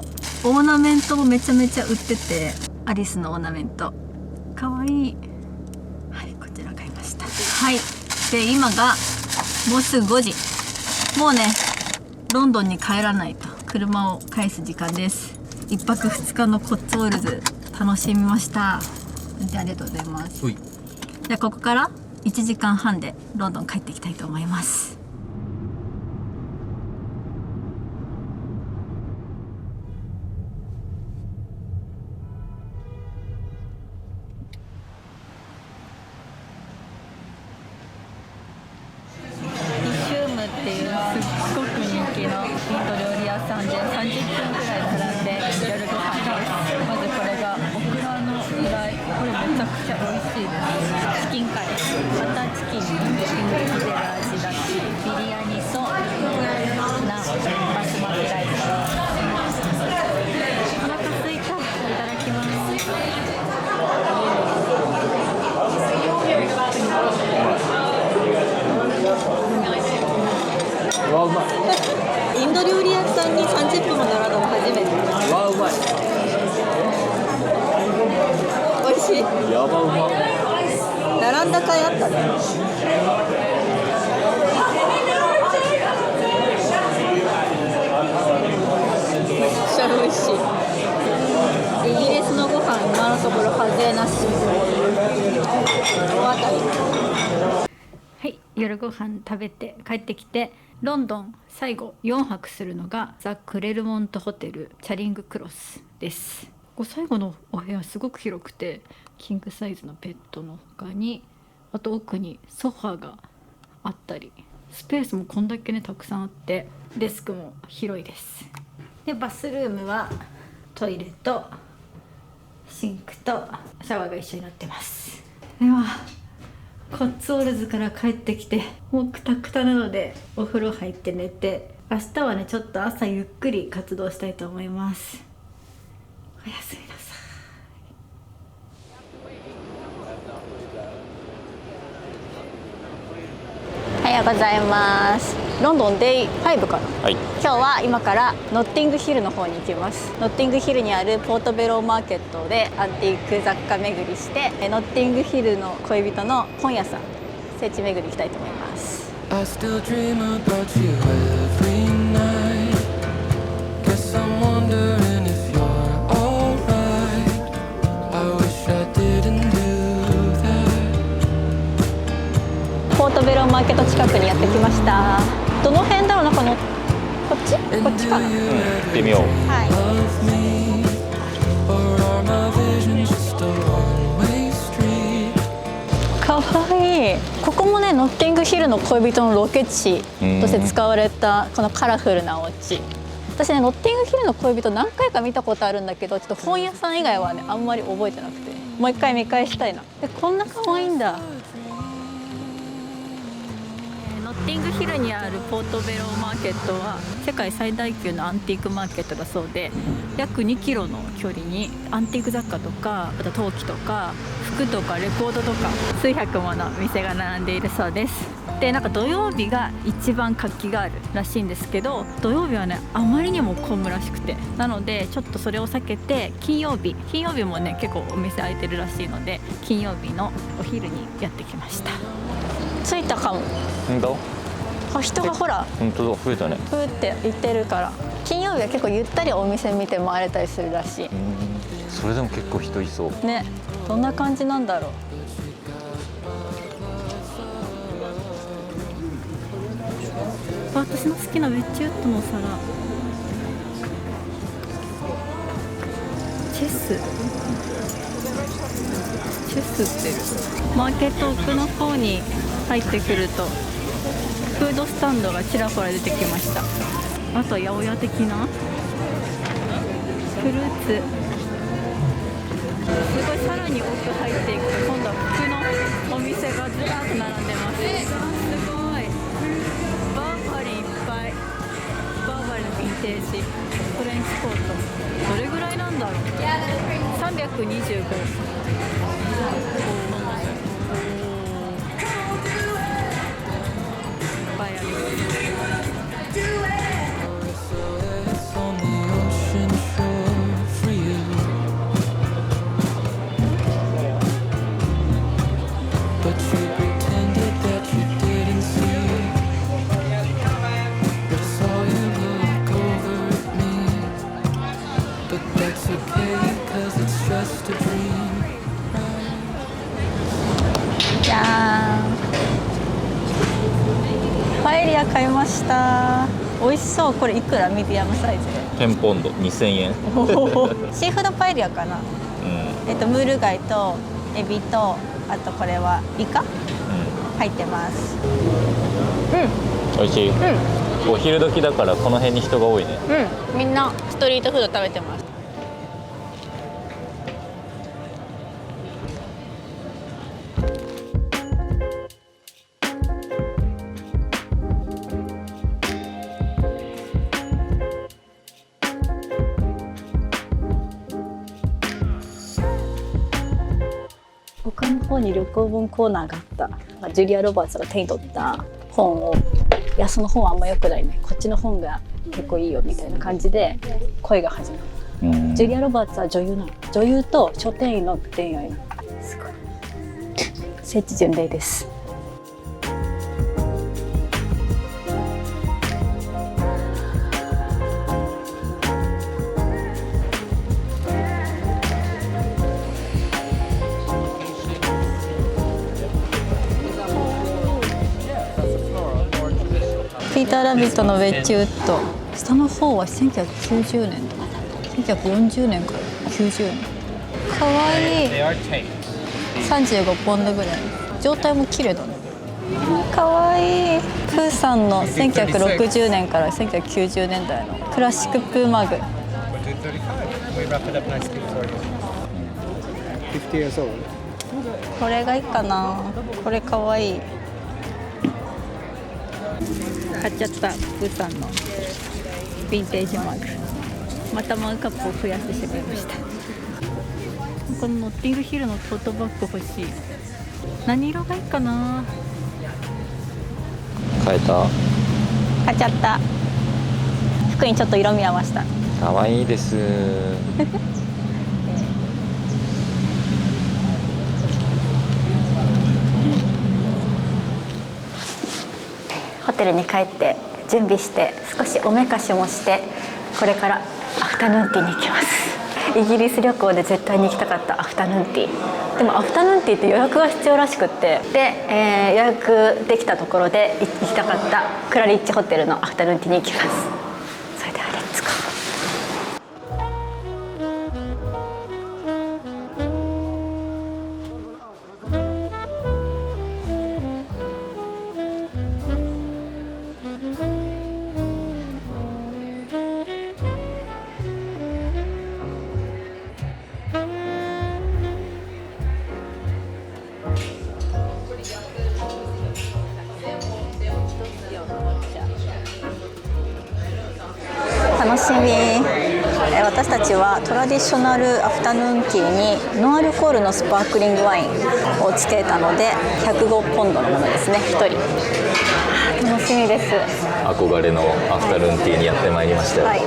オーナメントもめちゃめちゃ売ってて、アリスのオーナメントかわいい。はい、こちら買いました。はい、で今がもうすぐ5時。もうねロンドンに帰らないと車を返す時間です。1泊2日のコッツウォルズ楽しみました。ありがとうございます。じゃあここから1時間半でロンドン帰っていきたいと思います。リシュームっていうすっごく人気のインド料理屋さんで30分くらい並んで夜ご飯です。まずこれがオクラのフライ、これめちゃくちゃ美味しいです。チキンカレー、バターチキンにシングルでラ味だし、ビリヤニとナバスマティライス。お腹すいた。いただきます。うまい。イン土料理屋さんに30分も並んだの初めて。わうまい。美味しい。やばうま。並んだ甲斐あったね。めっちゃ美味しい。イギリスのご飯今のところ外れなし。大当たり。はい、夜ご飯食べて帰ってきて、ロンドン最後4泊するのがザ・クレルモントホテルチャリングクロスです。最後のお部屋すごく広くて、キングサイズのベッドの他に、あと奥にソファーがあったり、スペースもこんだけねたくさんあって、デスクも広いです。でバスルームはトイレとシンクとシャワーが一緒になってます。ではコッツウォルズから帰ってきて、もうクタクタなのでお風呂入って寝て、明日はねちょっと朝ゆっくり活動したいと思います。おやすみなさい。おはようございます。ロンドンデイ5かな、はい、今日は今からノッティングヒルの方に行きます。ノッティングヒルにあるポートベローマーケットでアンティーク雑貨巡りして、ノッティングヒルの恋人の本屋さん聖地巡り行きたいと思います。I still dream about you every night. Guess I'm wondering if you're alright. I wish I didn't do that. ポートベローマーケット近くにやってきました。どの辺だろう、なんかのこっちかな、行ってみよう。はい。かわいい。ここもねノッティングヒルの恋人のロケ地として使われたこのカラフルなお家。私ねノッティングヒルの恋人何回か見たことあるんだけど、ちょっと本屋さん以外はねあんまり覚えてなくて、もう一回見返したいな。こんなかわいいんだ。ノッティングヒルにあるポートベローマーケットは世界最大級のアンティークマーケットだそうで、約2キロの距離にアンティーク雑貨とか、あと陶器とか服とかレコードとか数百もの店が並んでいるそうです。でなんか土曜日が一番活気があるらしいんですけど、土曜日はねあまりにも混むらしくて、なのでちょっとそれを避けて金曜日もね結構お店開いてるらしいので、金曜日のお昼にやってきました。着いたかも。本当？人がほら本当だ、増えたね。ふーって行ってるから、金曜日は結構ゆったりお店見て回れたりするらしい。それでも結構人いそうね。どんな感じなんだろう。私の好きなウェッジウッドの皿、チェス売ってる。マーケット奥の方に入ってくるとフードスタンドがちらほら出てきました。あと八百屋的なフルーツ、すごいさらに奥入っていくと今度は服のお店がずらっと並んでます。すごいバーバリーいっぱい。バーバリーのヴィンテージフレンチコート、どれぐらいなんだろう。325。パエリア買いました。美味しそう。これいくら？ミディアムサイズで10ポンド2000円。シーフードパエリアかな、ムール貝とエビと、あとこれはイカ、入ってます。美味しい。お昼時だからこの辺に人が多いね。みんなストリートフード食べてます。奥の方に旅行本コーナーがあった。ジュリア・ロバーツが手に取った本を、いやその本はあんま良くないね。こっちの本が結構いいよみたいな感じで恋が始まる。ジュリア・ロバーツは女優なの。女優と書店員の恋愛なの。すごい。聖地巡礼です。ピーター・ラビットのウェッジウッド、下の方は1990年とか1940年から90年。かわいい。35ポンドぐらい。状態も綺麗だね。かわいい。プーさんの1960年から1990年代のクラシックプーマグ。これがいいかな。これかわいい。買っちゃった。プーさんのヴィンテージマグ。またマグカップを増やしてしまいました。このノッティングヒルのトートバッグ欲しい。何色がいいかな。買えた？買っちゃった。服にちょっと色味合わした。かわいいです。ホテルに帰って準備して少しおめかしもして、これからアフタヌーンティーに行きます。イギリス旅行で絶対に行きたかったアフタヌーンティー。でもアフタヌーンティーって予約が必要らしくって、で、予約できたところで行きたかったクラリッチホテルのアフタヌーンティーに行きます。それではレッツゴー。楽しみ。私たちはトラディショナルアフタヌーンティーにノンアルコールのスパークリングワインをつけたので105ポンドのものですね、1人。楽しみです。憧れのアフタヌーンティーにやってまいりましたよ。はい。な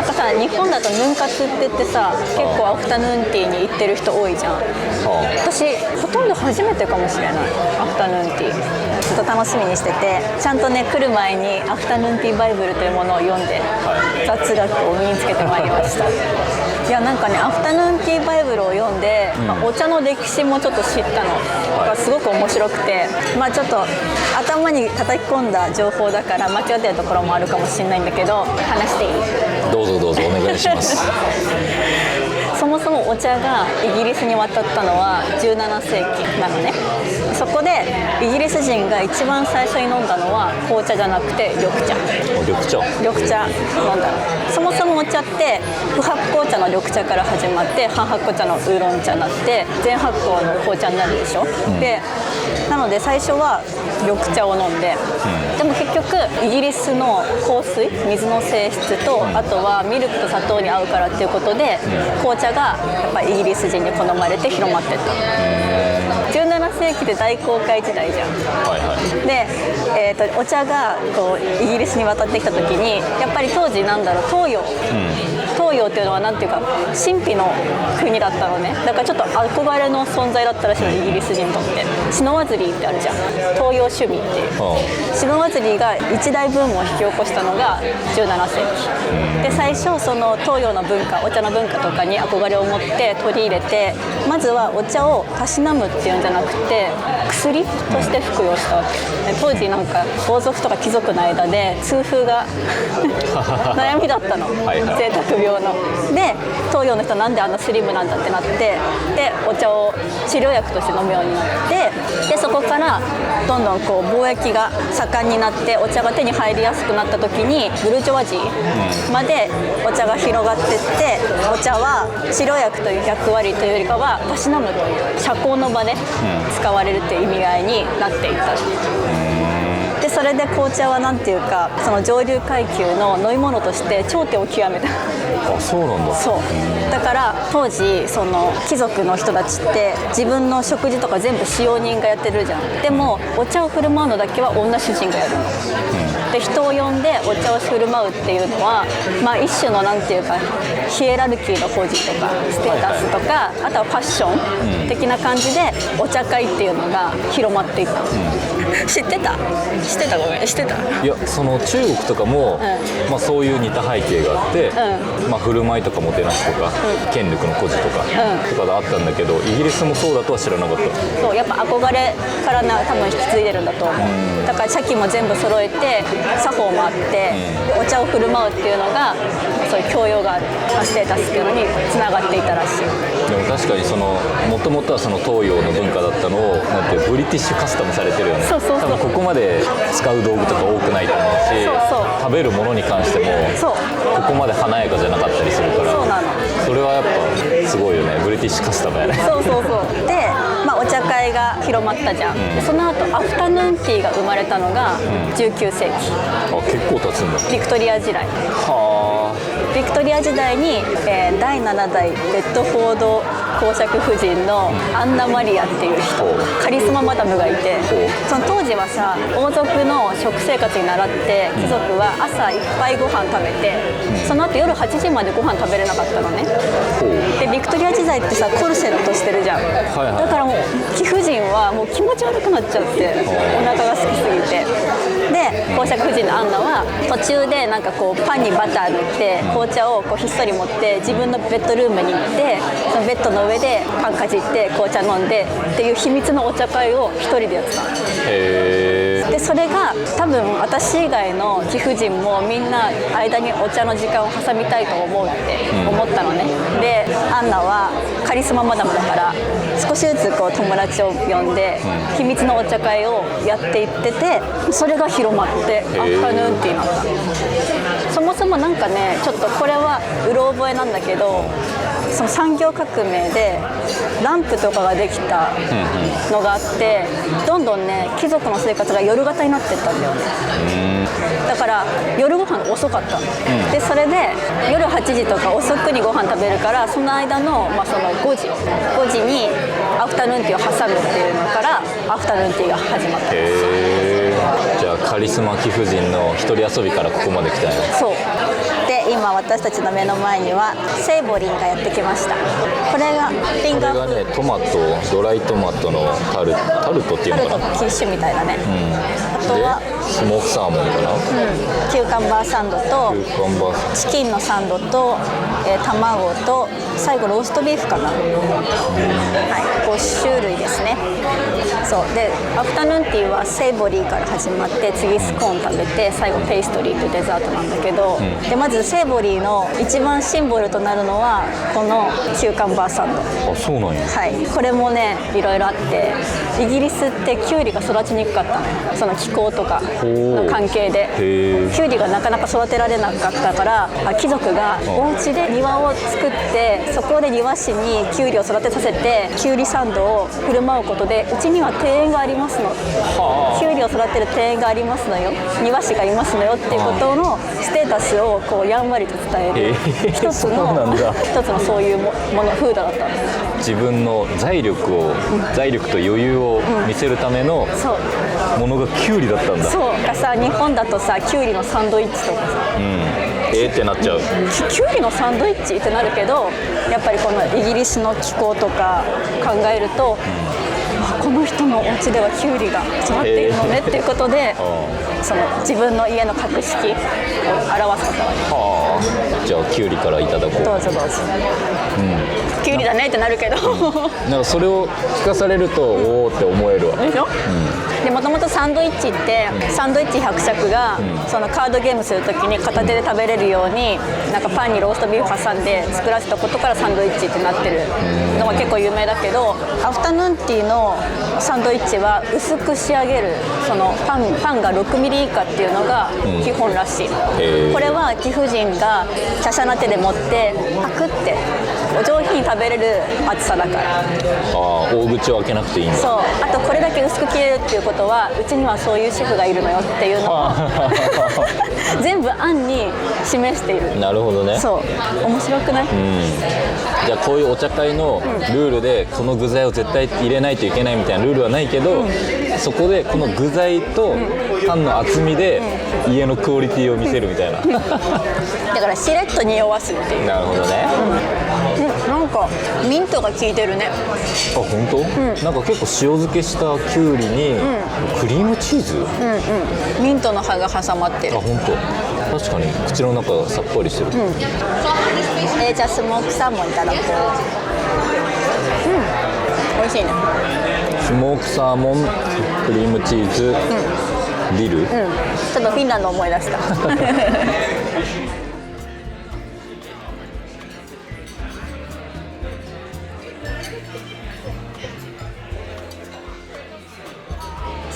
んかさ、日本だとヌン活って言ってさ、結構アフタヌーンティーに行ってる人多いじゃん。私ほとんど初めてかもしれない、アフタヌーンティー。ずっと楽しみにしてて、ちゃんとね来る前にアフタヌーンティーバイブルというものを読んで、雑学を身につけてまいりました。いやなんかね、アフタヌーンティーバイブルを読んで、お茶の歴史もちょっと知ったのがすごく面白くて、ちょっと頭に叩き込んだ情報だから間違ってるところもあるかもしれないんだけど、話していい？どうぞどうぞお願いします。そもそもお茶がイギリスに渡ったのは17世紀なのね。そこでイギリス人が一番最初に飲んだのは紅茶じゃなくて緑茶。緑茶飲んだの。そもそもお茶って不発酵茶の緑茶から始まって半発酵茶のウーロン茶になって全発酵の紅茶になるでしょ、でなので最初は緑茶を飲んで、でも結局イギリスの香水、水の性質と、あとはミルクと砂糖に合うからっていうことで、紅茶がやっぱりイギリス人に好まれて広まってった。17世紀で大航海時代じゃん。で、お茶がこうイギリスに渡ってきた時に、やっぱり当時東洋っていうのはなんていうか神秘の国だったのね。だからちょっと憧れの存在だったらしいの、イギリス人にとって。シノワズリーってあるじゃん、東洋趣味っていう。シノワズリーが一大ブームを引き起こしたのが17世紀で、最初その東洋の文化、お茶の文化とかに憧れを持って取り入れて、まずはお茶をたしなむっていうんじゃなくて薬として服用したわけ。当時なんか王族とか貴族の間で痛風が悩みだったの、贅沢病の。で東洋の人なんであんなスリムなんだってなって、でお茶を治療薬として飲むようになって、でそこからどんどんこう貿易が盛んになってお茶が手に入りやすくなった時に、ブルジョワジーまでお茶が広がっていって、お茶は治療薬という役割というよりかはたしなむという社交の場で使われるという意味合いになっていった。でそれで紅茶はなんていうかその上流階級の飲み物として頂点を極めた。あ、そうなんだ。そうだから当時その貴族の人たちって自分の食事とか全部使用人がやってるじゃん。でもお茶を振る舞うのだけは女主人がやるの、で人を呼んでお茶を振る舞うっていうのは、まあ、一種のなんていうかヒエラルキーの保持とかステータスとか、あとはファッション的な感じでお茶会っていうのが広まっていった、知ってたごめん知ってた。いや、その中国とかも、まあ、そういう似た背景があって、まあ、振る舞いとかもてなしとか、権力の誇示とか、とかがあったんだけど、イギリスもそうだとは知らなかった。そうやっぱ憧れから多分引き継いでるんだと思う、だから茶器も全部揃えて作法もあって、お茶を振る舞うっていうのがそういう教養があるステータスっていうのにつながっていたらしい。でも確かにもともとはその東洋の文化だったのをなんてブリティッシュカスタムされてるよね。そうそうそう、多分ここまで使う道具とか多くないと思うし、そう食べるものに関してもそうここまで華やかじゃなかったりするから、そうなの。それはやっぱすごいよね。ブリティッシュカスタムやね。そうで、まあ、お茶会が広まったじゃん、でその後アフタヌーンティーが生まれたのが19世紀、あ、結構経つんだ。ビクトリア時代。はビクトリア時代に、第7代ベッドフォード公爵夫人のアンナ・マリアっていう人、カリスママダムがいて、その当時はさ王族の食生活に倣って貴族は朝いっぱいご飯食べて、その後夜8時までご飯食べれなかったのね。でビクトリア時代ってさコルセットしてるじゃん、だからもう貴婦人はもう気持ち悪くなっちゃって、お腹が好きすぎて。で公爵夫人のアンナは途中でなんかこうパンにバター塗って紅茶をこうひっそり持って自分のベッドルームに行って、そのベッドの上でパンかじって紅茶飲んでっていう秘密のお茶会を一人でやってたの。でそれが多分私以外の貴婦人もみんな間にお茶の時間を挟みたいと思うって思ったのね、でアンナはカリスママダムだから少しずつこう友達を呼んで秘密のお茶会をやっていってて、それが広まってアフタヌーンティーになった。そもそもなんかねちょっとこれはうろ覚えなんだけど、その産業革命でランプとかができたのがあって、どんどんね貴族の生活が夜型になってったんだよね。だから夜ご飯遅かった、でそれで夜8時とか遅くにご飯食べるから、その間の、まあ、その5時にアフタヌーンティーを挟むっていうのからアフタヌーンティーが始まった。じゃあカリスマ貴婦人の一人遊びからここまで来たんや。そうで今私たちの目の前にはセイボリーがやってきました。これがフィンガーフード、これがねトマト、ドライトマトのタルトっていうのかな。キッシュみたいだね、あとはスモークサーモンかな、キューカンバーサンドとキューカンバーチキンのサンドと、卵と最後ローストビーフかな、はい、5種類ですね。そうでアフタヌーンティーはセイボリーから始まって次スコーン食べて最後ペイストリーとデザートなんだけど、でまずセイボリーの一番シンボルとなるのはこのキューカンバーサンド。あ、そうなんや。はい、これもねいろいろあって、イギリスってキュウリが育ちにくかったのよ、その気候とかの関係で。キュウリがなかなか育てられなかったから、貴族がお家で庭を作ってそこで庭師にキュウリを育てさせてキュウリサンドを振る舞うことで、うちには庭園がありますの、キュウリを育てる庭園がありますのよ、庭師がいますのよっていうことのステータスをこうやんわりと伝える一つのそういうもの風土だったんです。自分の財力と余裕を見せるためのものがキュウリだったんだ。そうがさ、日本だとさキュウリのサンドイッチとかさ、ってなっちゃう。キュウリのサンドイッチってなるけど、やっぱりこのイギリスの気候とか考えると、この人のお家ではキュウリが育っているのねっていうことで、その自分の家の格式を表すことができる。じゃあキュウリからいただこう。どうぞどうぞ。キュウリだねってなるけどなんかそれを聞かされるとおーって思えるわ。でしょ、でもともとサンドイッチってサンドイッチ伯爵がそのカードゲームするときに片手で食べれるようになんかパンにローストビーフ挟んで作らせたことからサンドイッチってなってるのが結構有名だけど、アフタヌーンティーのサンドイッチは薄く仕上げる、そのパンが6ミリ以下っていうのが基本らしい。これは貴婦人が華奢な手で持ってパクってお上品に食べれる厚さだから。ああ、大口を開けなくていいんだ。そう、あとこれだけ薄く切れるっていうことはうちにはそういうシェフがいるのよっていうのを全部案に示している。なるほどね。そう面白くない？じゃあこういうお茶会のルールでこの具材を絶対入れないといけないみたいなルールはないけど、そこでこの具材とパンの厚みで家のクオリティを見せるみたいなだからしれっと匂わすっていう。なるほどね。なんかミントが効いてるね。あ、本当？なんか結構塩漬けしたきゅうりにクリームチーズ？ミントの葉が挟まってる。あ、本当。確かに口の中がさっぱりしてる。じゃあスモークサーモンいただこう。美味しいね。スモークサーモン、クリームチーズ、ディル？ちょっとフィンランド思い出した時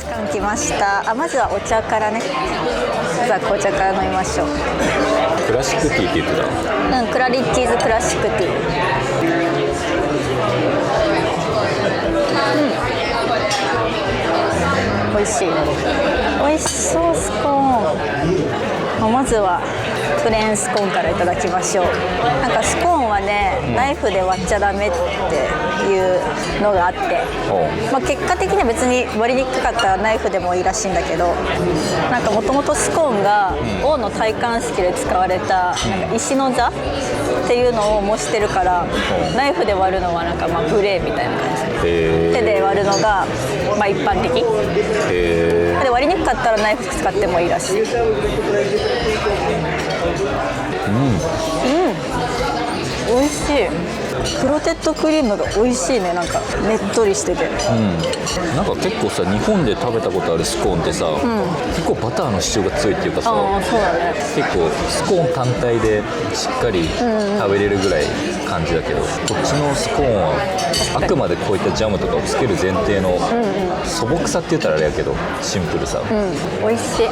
間来ました。まずはお茶からね。まずは紅茶から飲みましょう。クラシックティーって言ってた。クラリッチーズクラシックティー。美味しい。美味しそうスコーン。まずはプレーンスコーンからいただきましょう。なんかスコーンはね、ナイフで割っちゃダメっていうのがあって、結果的には別に割りにくかったらナイフでもいいらしいんだけど、なんかもともとスコーンが王の戴冠式で使われたなんか石の座っていうのを模してるから、ナイフで割るのはなんか無礼みたいな感じ。手で割るのが一般的で、割りにくかったらナイフ使ってもいいらしい。美味しい。クロテッドクリームが美味しいね。なんかねっとりしてて、なんか結構さ、日本で食べたことあるスコーンってさ、結構バターの主張が強いっていうかさ、そうだね。結構スコーン単体でしっかり食べれるぐらい感じだけど、こっちのスコーンはあくまでこういったジャムとかをつける前提の素朴さって言ったらあれやけど、シンプルさ。美味しい。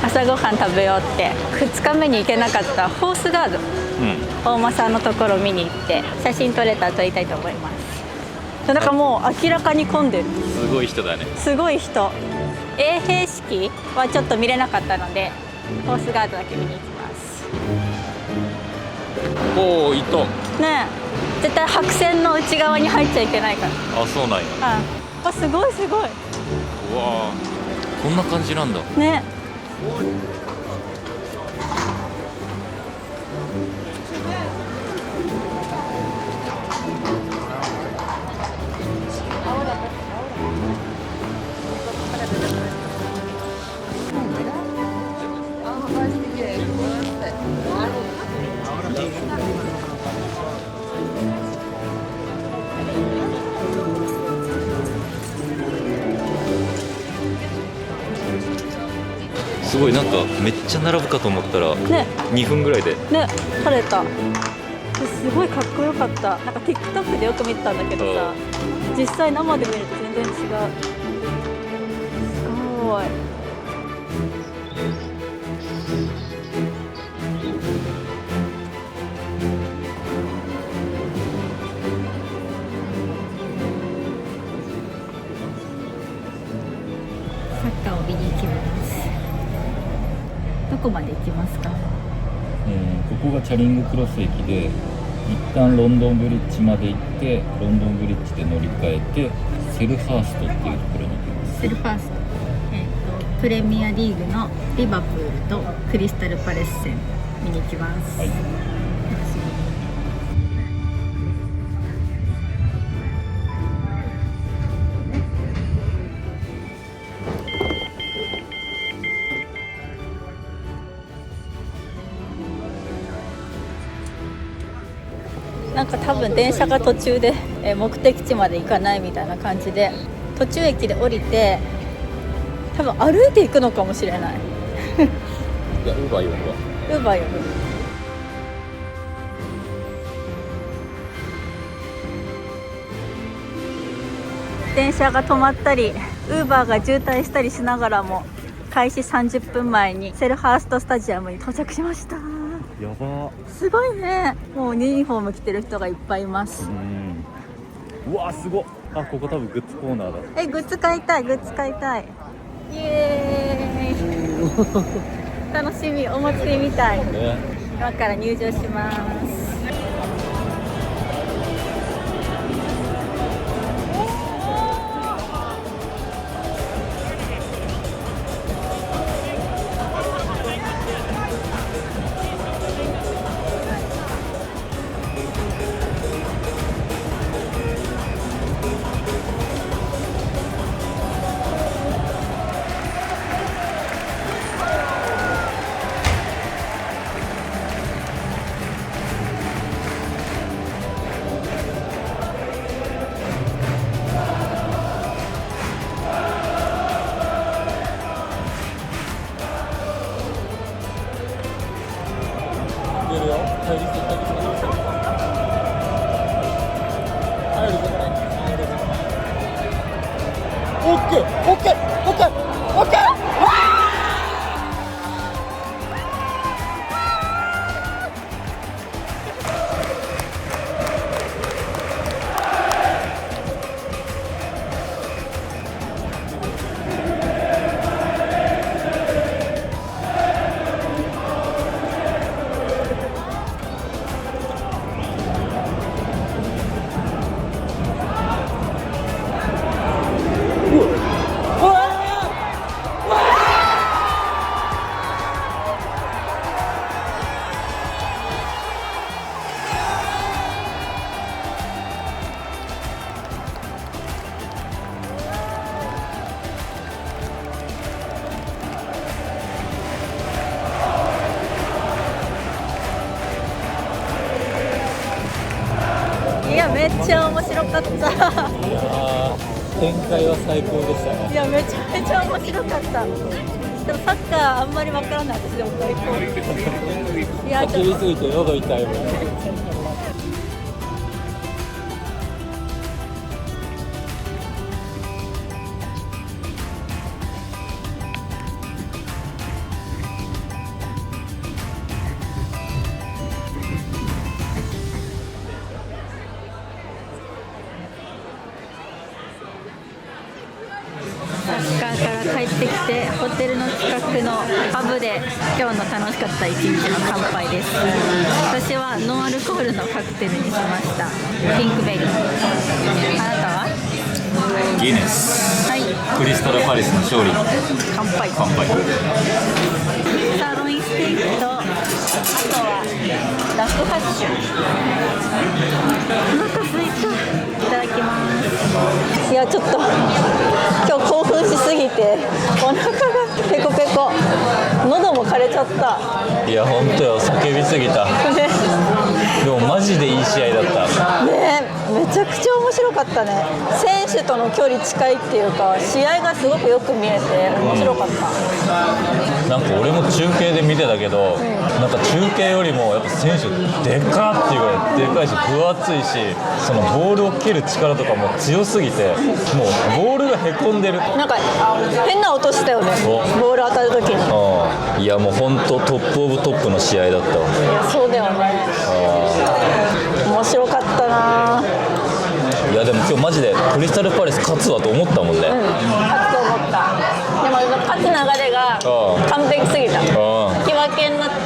朝ごはん食べようって2日目に行けなかったホースガード、大間さんのところ見に行って写真撮れたら撮りたいと思います。なんかもう明らかに混んでる。すごい人だね。すごい人。衛兵式はちょっと見れなかったのでホースガードだけ見に行きます。おお、いた。ねえ、絶対白線の内側に入っちゃいけないから。あ、そうなんや。すごいすごい。うわあ、こんな感じなんだね。すごい、なんかめっちゃ並ぶかと思ったら、ね、2分ぐらいでね、撮れた。すごいかっこよかった。なんか TikTok でよく見てたんだけどさ、実際生で見ると全然違う。すごい。どこまで行きますか？ここがチャリングクロス駅で、一旦ロンドンブリッジまで行ってロンドンブリッジで乗り換えてセルハーストっていうところに行きます。セルファースト、プレミアリーグのリバプールとクリスタルパレス戦見に行きます。はい。なんか多分電車が途中で目的地まで行かないみたいな感じで、途中駅で降りて多分歩いていくのかもしれない。いや、ウーバー呼ぶわ。ウーバー呼ぶ。電車が止まったりウーバーが渋滞したりしながらも、開始30分前にセルハーストスタジアムに到着しました。やば。すごいね。もうユニフォーム着てる人がいっぱいいます。うわすごっ。あ、ここ多分グッズコーナーだ。グッズ買いたい、グッズ買いたい。イエーイ。楽しみ、お祭りみたい。今から入場します。いや、めっちゃ面白かった。展開は最高でしたね。いや、めちゃめちゃ面白かった。でもサッカーあんまりわからない。私でも最高。いや、ちょっと叫びすぎて喉痛いもん。サッカーから帰ってきて、ホテルの近くのパブで今日の楽しかった一日の乾杯です。私はノンアルコールのカクテルにしました。ピンクベリー。あなたは？ギネス。はい。クリスタルパレスの勝利。乾杯。乾杯。サーロインステーキと、あとはラフハッシュ。お腹すいた。いただきます。いや、ちょっと今日興奮しすぎてお腹がペコペコ、喉も枯れちゃった。いや、本当よ、叫びすぎた。ね、でもマジでいい試合だった。ね、めちゃくちゃ面白かったね。選手との距離近いっていうか、試合がすごくよく見えて面白かった。なんか俺も中継で見てたけど、なんか中継よりもやっぱ選手でかっていうぐらいでかいし、分厚いし、そのボールを蹴る力とかも強すぎて、もうボールがへこんでる。なんか変な音したよね、ボール当たるときに。いや、もう本当トップオブトップの試合だったわ。いや、そうだよね。面白かったな。いや、でも今日マジでクリスタルパレス勝つわと思ったもんね。勝つと思った。でも勝つ流れが完璧すぎた。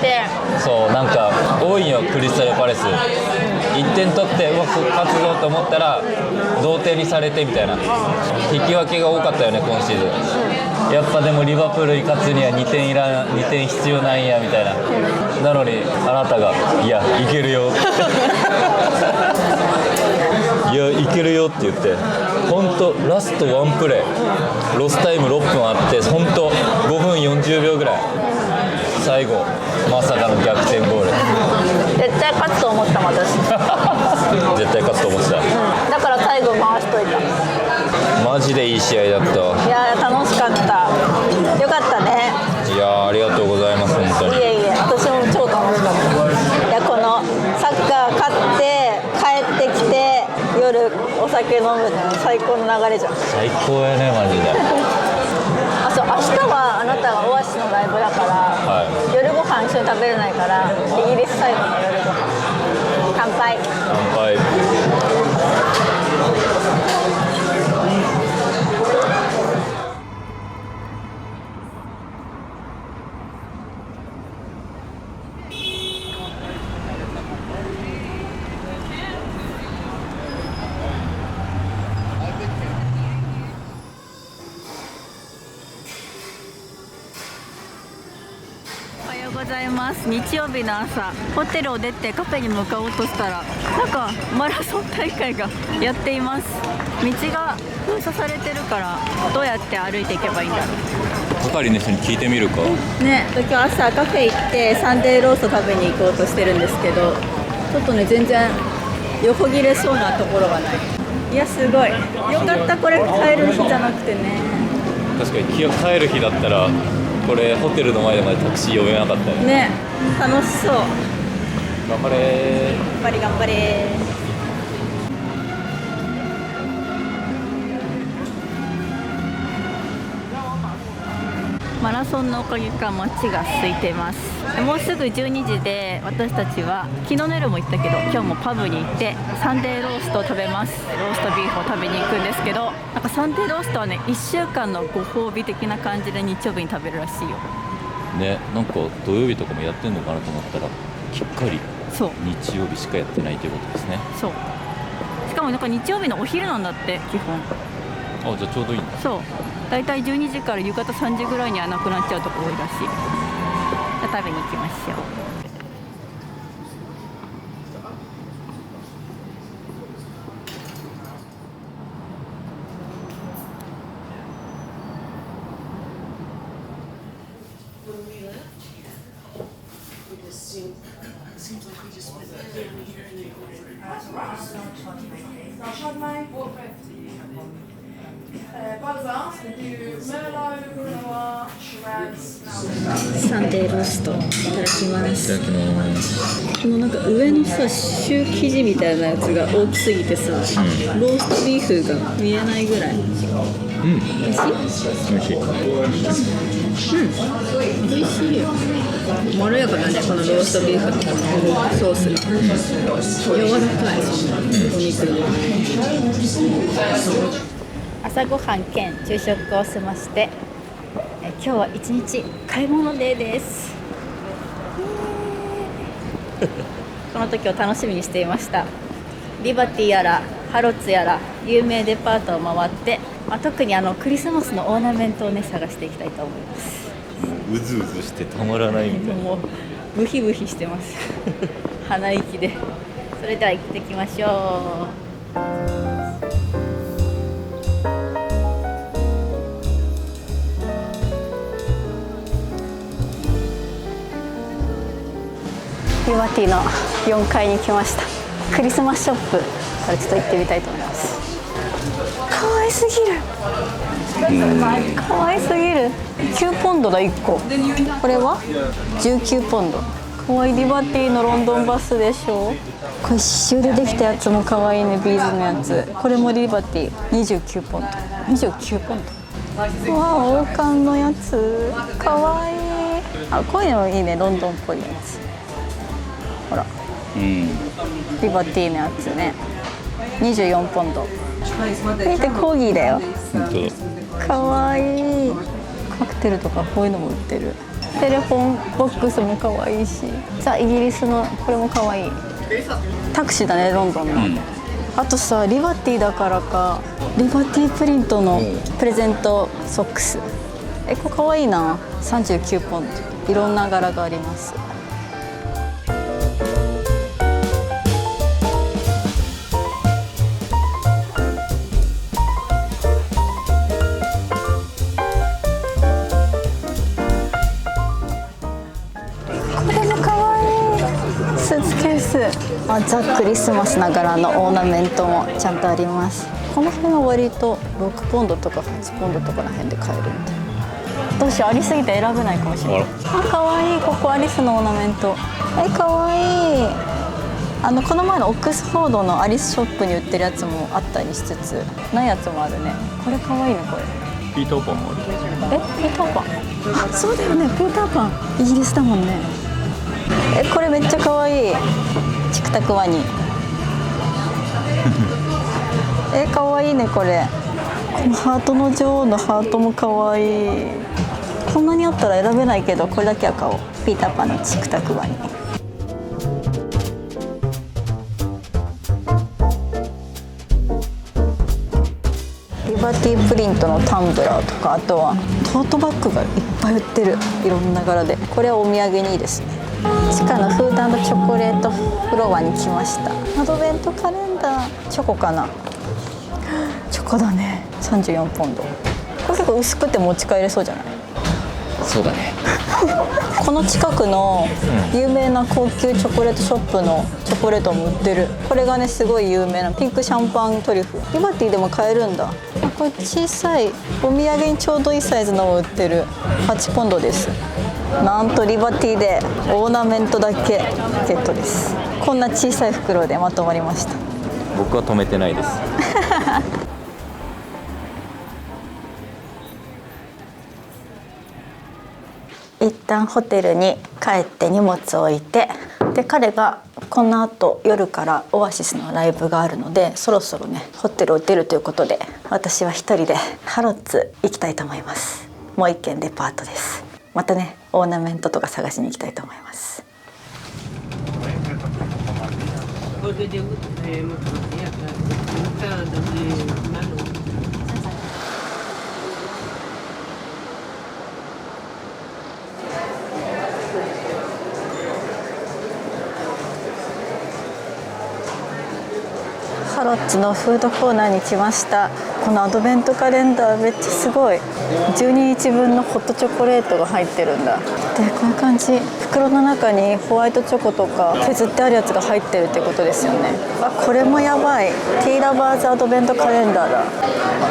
て、そうなんか多いよクリスタルパレス。1点取ってうわ勝つぞと思ったら同点にされてみたいな、引き分けが多かったよね今シーズン。やっぱでもリバプールに勝つには2点必要なんやみたいな。なのにあなたがいやいけるよいやいけるよって言って、本当ラストワンプレー、ロスタイム6分あって本当5分40秒ぐらい、最後まさかの逆転ゴール。絶対勝つと思ったもん私。絶対勝つと思ってた。だから最後回しといた。マジでいい試合だった。いや楽しかった。よかったね。いやありがとうございます本当に。いえいえ、私も超楽しかった。いやこのサッカー勝って帰ってきて夜お酒飲むの最高の流れじゃん。最高やねマジで。あ、そう、明日はあなたがオアシスのライブだから、はい、夜ご飯一緒に食べれないからイギリス最後の夜ご飯乾杯。乾杯。おはようございます。日曜日の朝、ホテルを出てカフェに向かおうとしたらなんかマラソン大会がやっています。道が封鎖されてるからどうやって歩いていけばいいんだろう。係の人に聞いてみるか。ね、今日朝カフェ行ってサンデーロースト食べに行こうとしてるんですけど、ちょっとね全然横切れそうなところがない。いやすごいよかった、これ帰る日じゃなくてね。確かに帰る日だったらこれホテルの前までタクシー呼べなかったよね。ね、楽しそう。頑張れ頑張れ頑張れ。マラソンのおかげか街が空いています。もうすぐ12時で私たちは昨日の夜も行ったけど今日もパブに行ってサンデーローストを食べます。ローストビーフを食べに行くんですけど、なんかサンデーローストはね1週間のご褒美的な感じで日曜日に食べるらしいよね。なんか土曜日とかもやってんのかなと思ったらきっかりそう日曜日しかやってないということですね。そう、しかもなんか日曜日のお昼なんだって基本。あ、じゃあちょうどいいんだ。そう、だいたい12時から夕方3時ぐらいにはなくなっちゃうとこ多いらしい。じゃあ食べに行きましょう。サンデーローストいただきます。いただきます。このなんか上のさシュー生地みたいなやつが大きすぎてさ、ローストビーフが見えないぐらい。うん、美味しい？美味しい。美味しいよ。まろやかだね、このローストビーフのソースが。柔らかい、お肉が。朝ごはん兼昼食を済まして今日は一日買い物デーです。この時を楽しみにしていました。リバティやらハロッツやら有名デパートを回って、特にクリスマスのオーナメントをね探していきたいと思います。うずうずしてたまらないみたいな。もうブヒブヒしてます鼻息で。それでは行ってきましょう。リバティの4階に来ました。クリスマスショップからちょっと行ってみたいと思います。可愛すぎる。可愛すぎる。9ポンドだ1個。これは19ポンド。可愛い。リバティのロンドンバスでしょ。これ刺繍でできたやつも可愛いね。ビーズのやつ。これもリバティ29ポンド。29ポンド。うわ、王冠のやつ可愛い。こういうのいいね。ロンドンっぽいやつ。ほら、リバティのやつね、24ポンド。見て、コーギーだよ。本当だ。かわいい。カクテルとかこういうのも売ってる。テレフォンボックスも可愛いし、ザ・イギリスのこれも可愛い。タクシーだね、ロンドンの。あとさ、リバティだからか、リバティプリントのプレゼントソックス。これ可愛いな。39ポンド。いろんな柄があります。スーツケース、ザ・クリスマスな柄のオーナメントもちゃんとあります。この辺は割と6ポンドとか8ポンドとかの辺で買えるんで、どうしよう、ありすぎて選べないかもしれない。かわいい。ここアリスのオーナメント、かわいい。この前のオックスフォードのアリスショップに売ってるやつもあったりしつつ、ないやつもあるね。これかわいいね。これピーターパンもある。ピーターパン、そうだよね、ピーターパンイギリスだもんね。これめっちゃ可愛い。チクタクワニ可愛いね。これこのハートの女王のハートも可愛い。こんなにあったら選べないけど、これだけは買おう。ピーターパンのチクタクワニ。リバティプリントのタンブラーとか、あとはトートバッグがいっぱい売ってる。いろんな柄で、これはお土産にいいですね。地下のフード&チョコレートフロアに来ました。アドベントカレンダー、チョコかな。チョコだね。34ポンド。これ結構薄くて持ち帰れそうじゃない？そうだね。この近くの有名な高級チョコレートショップのチョコレートも売ってる。これがね、すごい有名なピンクシャンパントリュフ。リバティでも買えるんだ。これ小さいお土産にちょうどいいサイズのも売ってる。8ポンドです。なんとリバティでオーナメントだけゲットです。こんな小さい袋でまとまりました。僕は止めてないです。一旦ホテルに帰って荷物を置いて、で彼がこの後夜からオアシスのライブがあるので、そろそろねホテルを出るということで、私は一人でハロッツ行きたいと思います。もう一軒デパートです。またね、オーナメントとか探しに行きたいと思います。ハロッツのフードコーナーに来ました。このアドベントカレンダーめっちゃすごい。12日分のホットチョコレートが入ってるんだ。でこういう感じ、袋の中にホワイトチョコとか削ってあるやつが入ってるってことですよね。これもやばい。ティーラバーズアドベントカレンダーだ。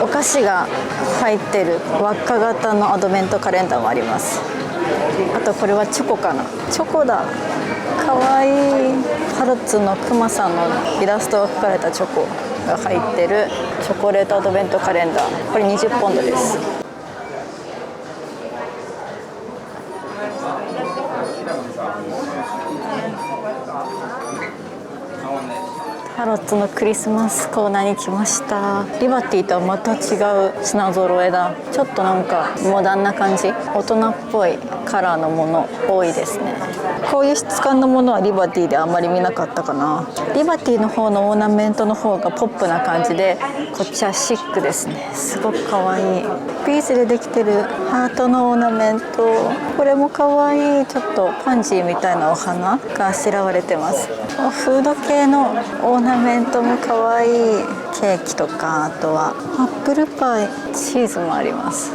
お菓子が入ってる輪っか型のアドベントカレンダーもあります。あとこれはチョコかな。チョコだ。かわいい。ハロッツのクマさんのイラストが描かれたチョコが入ってるチョコレートアドベントカレンダー。これ20ポンドです。ハロッツのクリスマスコーナーに来ました。リバティとはまた違う品揃えだ。ちょっとなんかモダンな感じ、大人っぽいカラーのもの多いですね。こういう質感のものはリバティであんまり見なかったかな。リバティの方のオーナメントの方がポップな感じで、こっちはシックですね。すごくかわいい。ビーズでできてるハートのオーナメント、これもかわいい。ちょっとパンジーみたいなお花があしらわれてます。フード系のオーナメントもかわいい。ケーキとか、あとはアップルパイ、チーズもあります。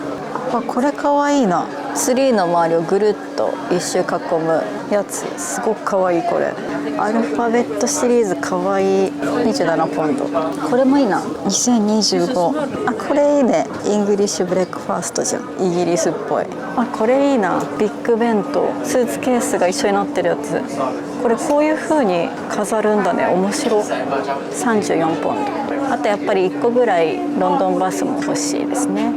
これかわいいな。ツリーの周りをぐるっと一周囲むやつ、すごくかわいい。これアルファベットシリーズかわいい。27ポンド。これもいいな。2025。これいいね。イングリッシュブレックファーストじゃん。イギリスっぽい。これいいな。ビッグ弁当、スーツケースが一緒になってるやつ。これこういう風に飾るんだね。面白い。34ポンド。あとやっぱり1個ぐらいロンドンバスも欲しいですね。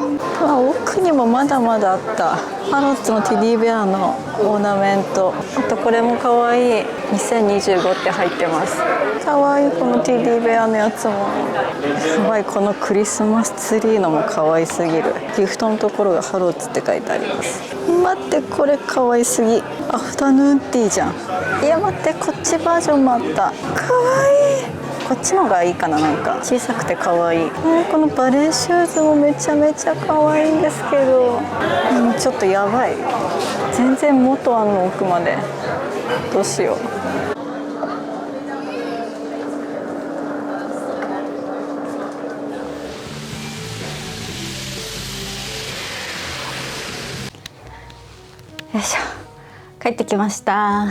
奥にもまだまだあった。ハロッズのテディベアのオーナメント。あとこれも可愛い。2025って入ってます。可愛いこのテディベアのやつも。やばい、このクリスマスツリーのも可愛すぎる。ギフトのところがハロッズって書いてあります。待って、これ可愛すぎ。アフタヌーンティーじゃん。いや待って、こっちバージョンもあった。可愛い。こっちのがいいかな。なんか小さくて可愛い。このバレーシューズもめちゃめちゃ可愛いんですけど、ちょっとやばい。全然元あんの奥まで。どうしよう。よいしょ。帰ってきました。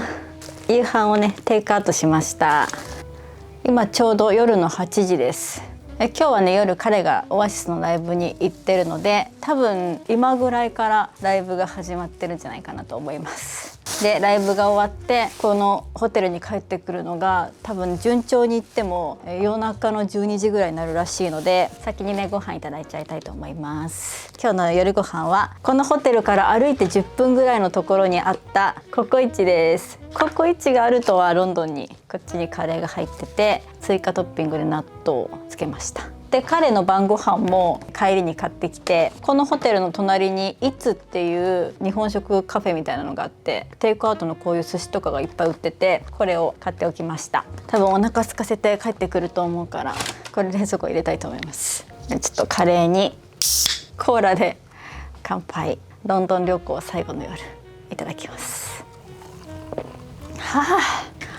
夕飯をねテイクアウトしました。今ちょうど夜の8時です。今日はね夜彼がオアシスのライブに行ってるので、多分今ぐらいからライブが始まってるんじゃないかなと思います。でライブが終わってこのホテルに帰ってくるのが多分順調にいっても夜中の12時ぐらいになるらしいので、先にねご飯いただいちゃいたいと思います。今日の夜ご飯はこのホテルから歩いて10分ぐらいのところにあったココイチです。ココイチがあるとはロンドンにこっちにカレーが入ってて、追加トッピングで納豆をつけました。で彼の晩ご飯も帰りに買ってきて、このホテルの隣にイツっていう日本食カフェみたいなのがあって、テイクアウトのこういう寿司とかがいっぱい売ってて、これを買っておきました。多分お腹空かせて帰ってくると思うから、これ冷蔵庫入れたいと思います。ちょっとカレーにコーラで乾杯。ロンドン旅行最後の夜いただきます。は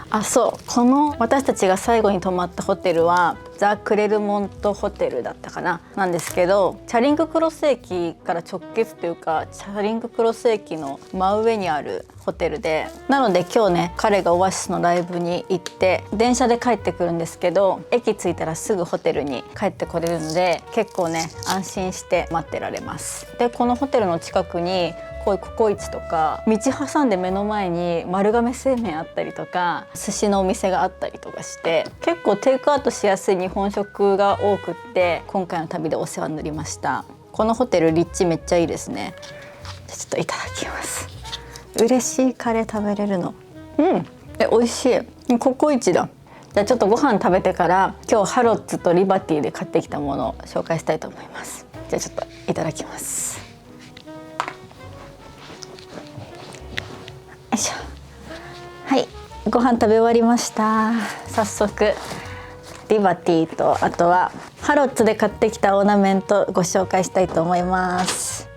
あ、そう、この私たちが最後に泊まったホテルはザ・クレルモントホテルだったかな、なんですけど、チャリングクロス駅から直結というか、チャリングクロス駅の真上にあるホテルで、なので今日ね彼がオアシスのライブに行って電車で帰ってくるんですけど、駅着いたらすぐホテルに帰ってこれるので結構ね安心して待ってられます。でこのホテルの近くにこういうココイチとか、道挟んで目の前に丸亀製麺あったりとか、寿司のお店があったりとかして、結構テイクアウトしやすい日本食が多くって、今回の旅でお世話になりました。このホテル立地めっちゃいいですね。ちょっといただきます。嬉しい、カレー食べれるの。美味しい。ココイチだ。じゃあちょっとご飯食べてから今日ハロッズとリバティで買ってきたものを紹介したいと思います。じゃあちょっといただきます。よいしょ。はい、ご飯食べ終わりました。早速リバティと、あとはハロッズで買ってきたオーナメントご紹介したいと思います。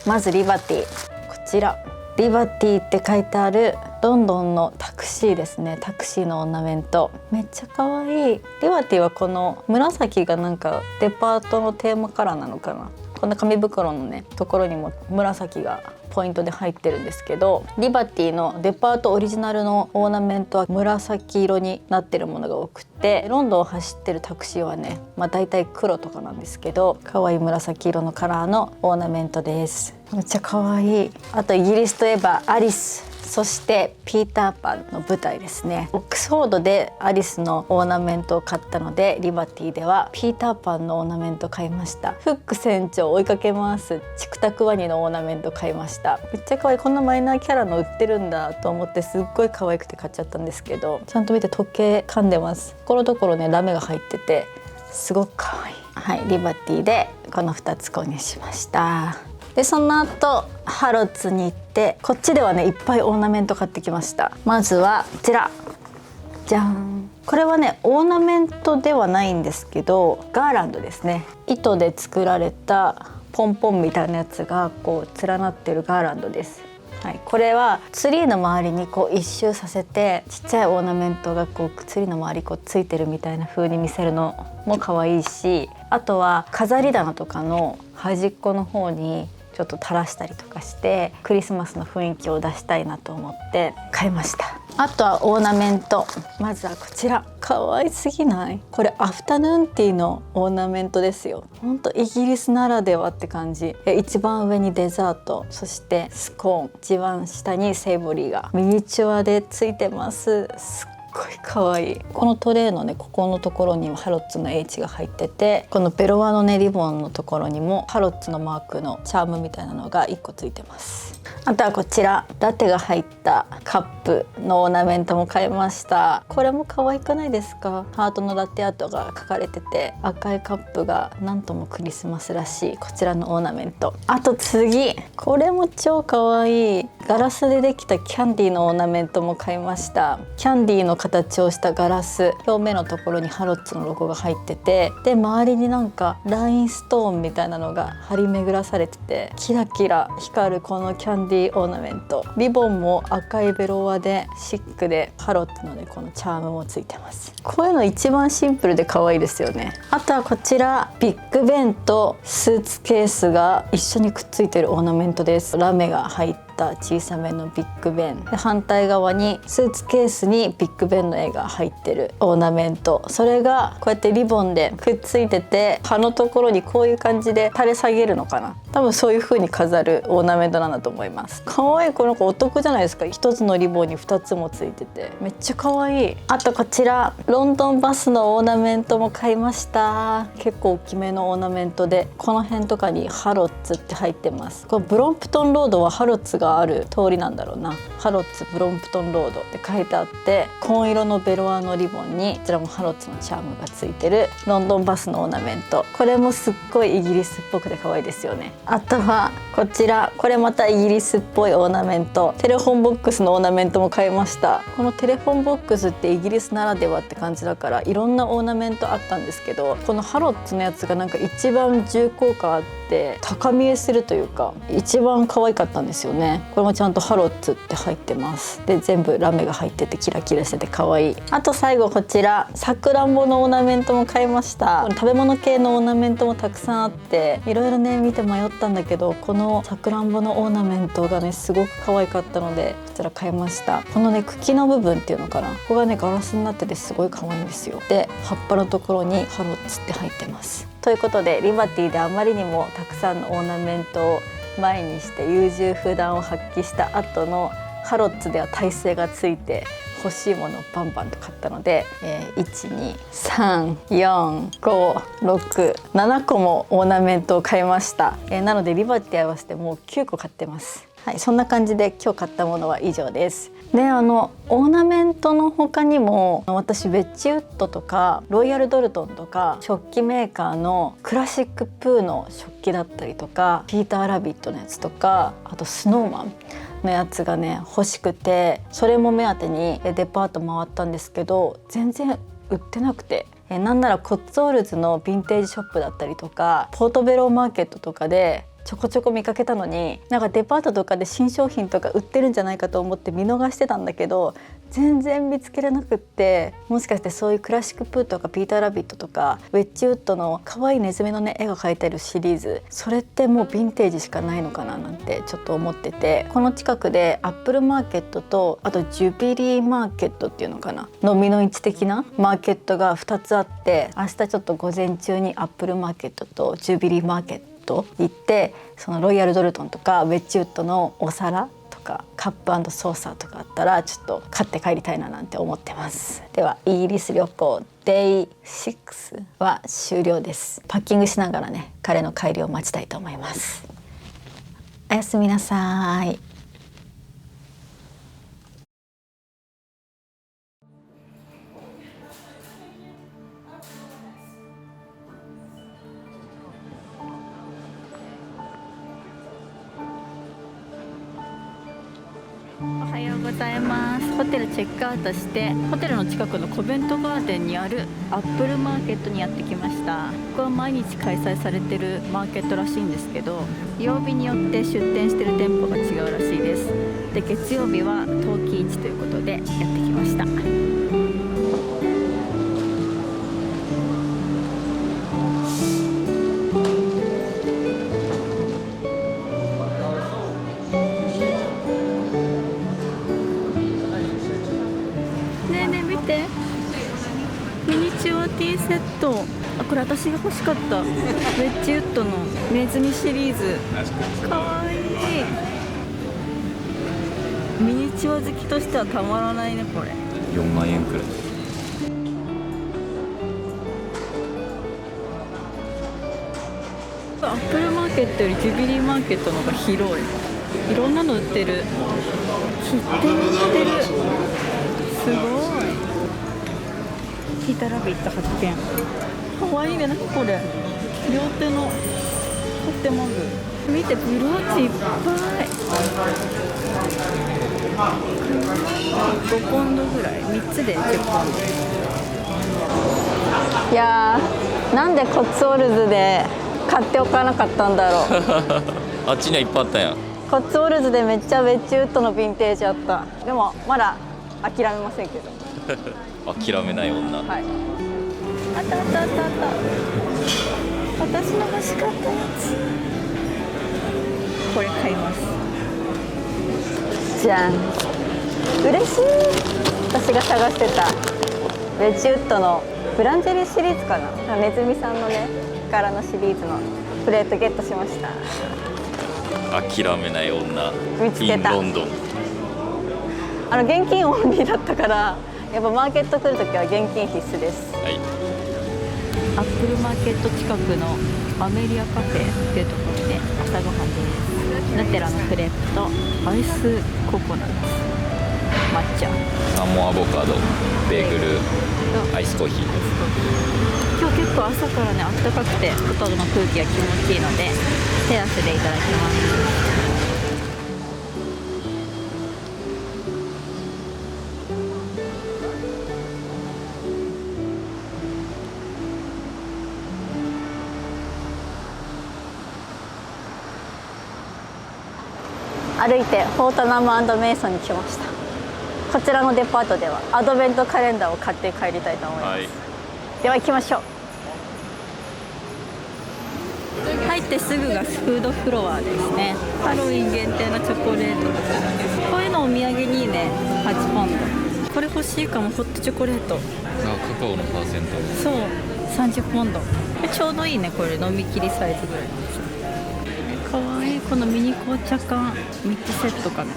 まずリバティ、こちらリバティって書いてあるロンドンのタクシーですね。タクシーのオーナメントめっちゃ可愛い。リバティはこの紫がなんかデパートのテーマカラーなのかな。こんな紙袋のねところにも紫がポイントで入ってるんですけど、リバティのデパートオリジナルのオーナメントは紫色になってるものが多くて、ロンドンを走ってるタクシーはね、だいたい黒とかなんですけど、可愛い紫色のカラーのオーナメントです。めっちゃ可愛い。あとイギリスといえばアリス、そしてピーターパンの舞台ですね。オックスフォードでアリスのオーナメントを買ったので、リバティではピーターパンのオーナメント買いました。フック船長追いかけますチクタクワニのオーナメント買いました。めっちゃ可愛い。こんなマイナーキャラの売ってるんだと思ってすっごい可愛くて買っちゃったんですけど、ちゃんと見て時計噛んでます。ところどころねラメが入っててすごく可愛い。はい、リバティでこの2つ購入しました。でその後ハロッズに行って、こっちではねいっぱいオーナメント買ってきました。まずはこちらじゃん。これはねオーナメントではないんですけど、ガーランドですね。糸で作られたポンポンみたいなやつがこう連なってるガーランドです。はい、これはツリーの周りにこう一周させて、ちっちゃいオーナメントがこうツリーの周りこうついてるみたいな風に見せるのも可愛いし、あとは飾り棚とかの端っこの方にちょっと垂らしたりとかしてクリスマスの雰囲気を出したいなと思って買いました。あとはオーナメント、まずはこちら可愛すぎない？これアフタヌーンティーのオーナメントですよ。ほんとイギリスならではって感じ。一番上にデザート、そしてスコーン、一番下にセイボリーがミニチュアでついてます。すっごい可愛い。このトレイのねここのところにハロッツの H が入ってて、このベロアのねリボンのところにもハロッツのマークのチャームみたいなのが1個ついてます。あとはこちらラテが入ったカップのオーナメントも買いました。これも可愛くないですか？ハートのラテアートが描かれてて、赤いカップがなんともクリスマスらしいこちらのオーナメント。あと次、これも超可愛いガラスでできたキャンディーのオーナメントも買いました。キャンディーの形をしたガラス、表面のところにハロッツのロゴが入ってて、で周りになんかラインストーンみたいなのが張り巡らされてて、キラキラ光るこのキャンディーオーナメント。リボンも赤いベロアでシックで、ハロッツのねこのチャームもついてます。こういうの一番シンプルで可愛いですよね。あとはこちらビッグベンとスーツケースが一緒にくっついてるオーナメントです。ラメが入って小さめのビッグベンで、反対側にスーツケースにビッグベンの絵が入ってるオーナメント。それがこうやってリボンでくっついてて、葉のところにこういう感じで垂れ下げるのかな、多分そういう風に飾るオーナメントなんだと思います。可愛い。この子お得じゃないですか。一つのリボンに2つもついててめっちゃ可愛い。あとこちらロンドンバスのオーナメントも買いました。結構大きめのオーナメントで、この辺とかにハロッツって入ってます。このブロンプトンロードはハロッツがある通りなんだろうな。ハロッツブロンプトンロードって書いてあって、紺色のベロアのリボンにこちらもハロッツのチャームがついてるロンドンバスのオーナメント。これもすっごいイギリスっぽくて可愛いですよね。あとはこちら、これまたイギリスっぽいオーナメント、テレフォンボックスのオーナメントも買いました。このテレフォンボックスってイギリスならではって感じだからいろんなオーナメントあったんですけど、このハロッツのやつがなんか一番重厚感あって高見えするというか一番可愛かったんですよね。これもちゃんとハロッツって入ってます。で全部ラメが入っててキラキラしてて可愛い。あと最後こちらさくらんぼのオーナメントも買いました。食べ物系のオーナメントもたくさんあっていろいろね見て迷ったんだけど、このさくらんぼのオーナメントがねすごく可愛かったのでこちら買いました。このね茎の部分っていうのかな、ここがねガラスになっててすごい可愛いんですよ。で葉っぱのところにハロッツって入ってます。ということでリバティであまりにもたくさんのオーナメントを前にして優柔不断を発揮した後のハロッツでは耐性がついて欲しいものをバンバンと買ったので、1,2,3,4,5,6,7個もオーナメントを買いました。なのでリバティ合わせてもう9個買ってます。はい、そんな感じで今日買ったものは以上です。でオーナメントの他にも私ウェッジウッドとかロイヤルドルトンとか食器メーカーのクラシックプーの食器だったりとか、ピーターラビットのやつとか、あとスノーマンのやつがね欲しくて、それも目当てにデパート回ったんですけど全然売ってなくて、なんならコッツウォルズのヴィンテージショップだったりとかポートベローマーケットとかでちょこちょこ見かけたのに、なんかデパートとかで新商品とか売ってるんじゃないかと思って見逃してたんだけど全然見つけれなくって、もしかしてそういうクラシックプーとかピーターラビットとかウェッジウッドの可愛いネズミのね絵が描いてあるシリーズ、それってもうヴィンテージしかないのかななんてちょっと思ってて、この近くでアップルマーケットとあとジュビリーマーケットっていうのかな、飲みの市的なマーケットが2つあって、明日ちょっと午前中にアップルマーケットとジュビリーマーケット行って、そのロイヤルドルトンとかウェッジウッドのお皿とかカップ&ソーサーとかあったらちょっと買って帰りたいななんて思ってます。ではイギリス旅行 Day6 は終了です。パッキングしながらね彼の帰りを待ちたいと思います。おやすみなさい。おはようございます。ホテルチェックアウトしてホテルの近くのコベントガーデンにあるアップルマーケットにやってきました。ここは毎日開催されてるマーケットらしいんですけど、曜日によって出店してる店舗が違うらしいです。で月曜日は陶器市ということでやってきました。ミニチュアティーセット、これ私が欲しかったウェッジウッドのネズミシリーズ、かわいい。ミニチュア好きとしてはたまらないねこれ。4万円くらい。アップルマーケットよりジュビリーマーケットの方が広い。いろんなの売ってる。切手売ってる。すごい。ピーターラビット発見。かわいいね。何これ。両手の取手マグ。見て、ブローチいっぱい。5ポンドぐらい。3つで10ポンド。いやー、なんでコッツウォルズで買っておかなかったんだろう。あっちにはいっぱいあったやん。コッツウォルズでめっちゃウェッジウッドのヴィンテージあった。でもまだ諦めませんけど。諦めない女。はい。あったあったあったあった。私の欲しかったやつ。これ買います。じゃん。嬉しい。私が探してたウェッジウッドのブランジェリーシリーズかな。ネズミさんのね柄のシリーズのプレートゲットしました。諦めない女。見つけた。インロンドン。現金オンリーだったからやっぱマーケット来るときは現金必須です。はい。アップルマーケット近くのアメリアカフェっていうところで朝ごはんです。ナテラのクレープとアイスココナッツ、抹茶、サーモンアボカド、ベーグル、アイスコーヒー。今日結構朝からね暖かくて外の空気が気持ちいいのでテラスでいただきます。歩いてフォートナム&メイソンに来ました。こちらのデパートではアドベントカレンダーを買って帰りたいと思います、はい。では行きましょう。入ってすぐがフードフロアですね。ハロウィン限定のチョコレートとかこういうのお土産にいいね。8ポンド。これ欲しいかも。ホットチョコレート。カカオのパーセント。そう30ポンド。ちょうどいいね。これ飲み切りサイズぐらいのやつ。かわいい。このミニ紅茶缶3つセットかな。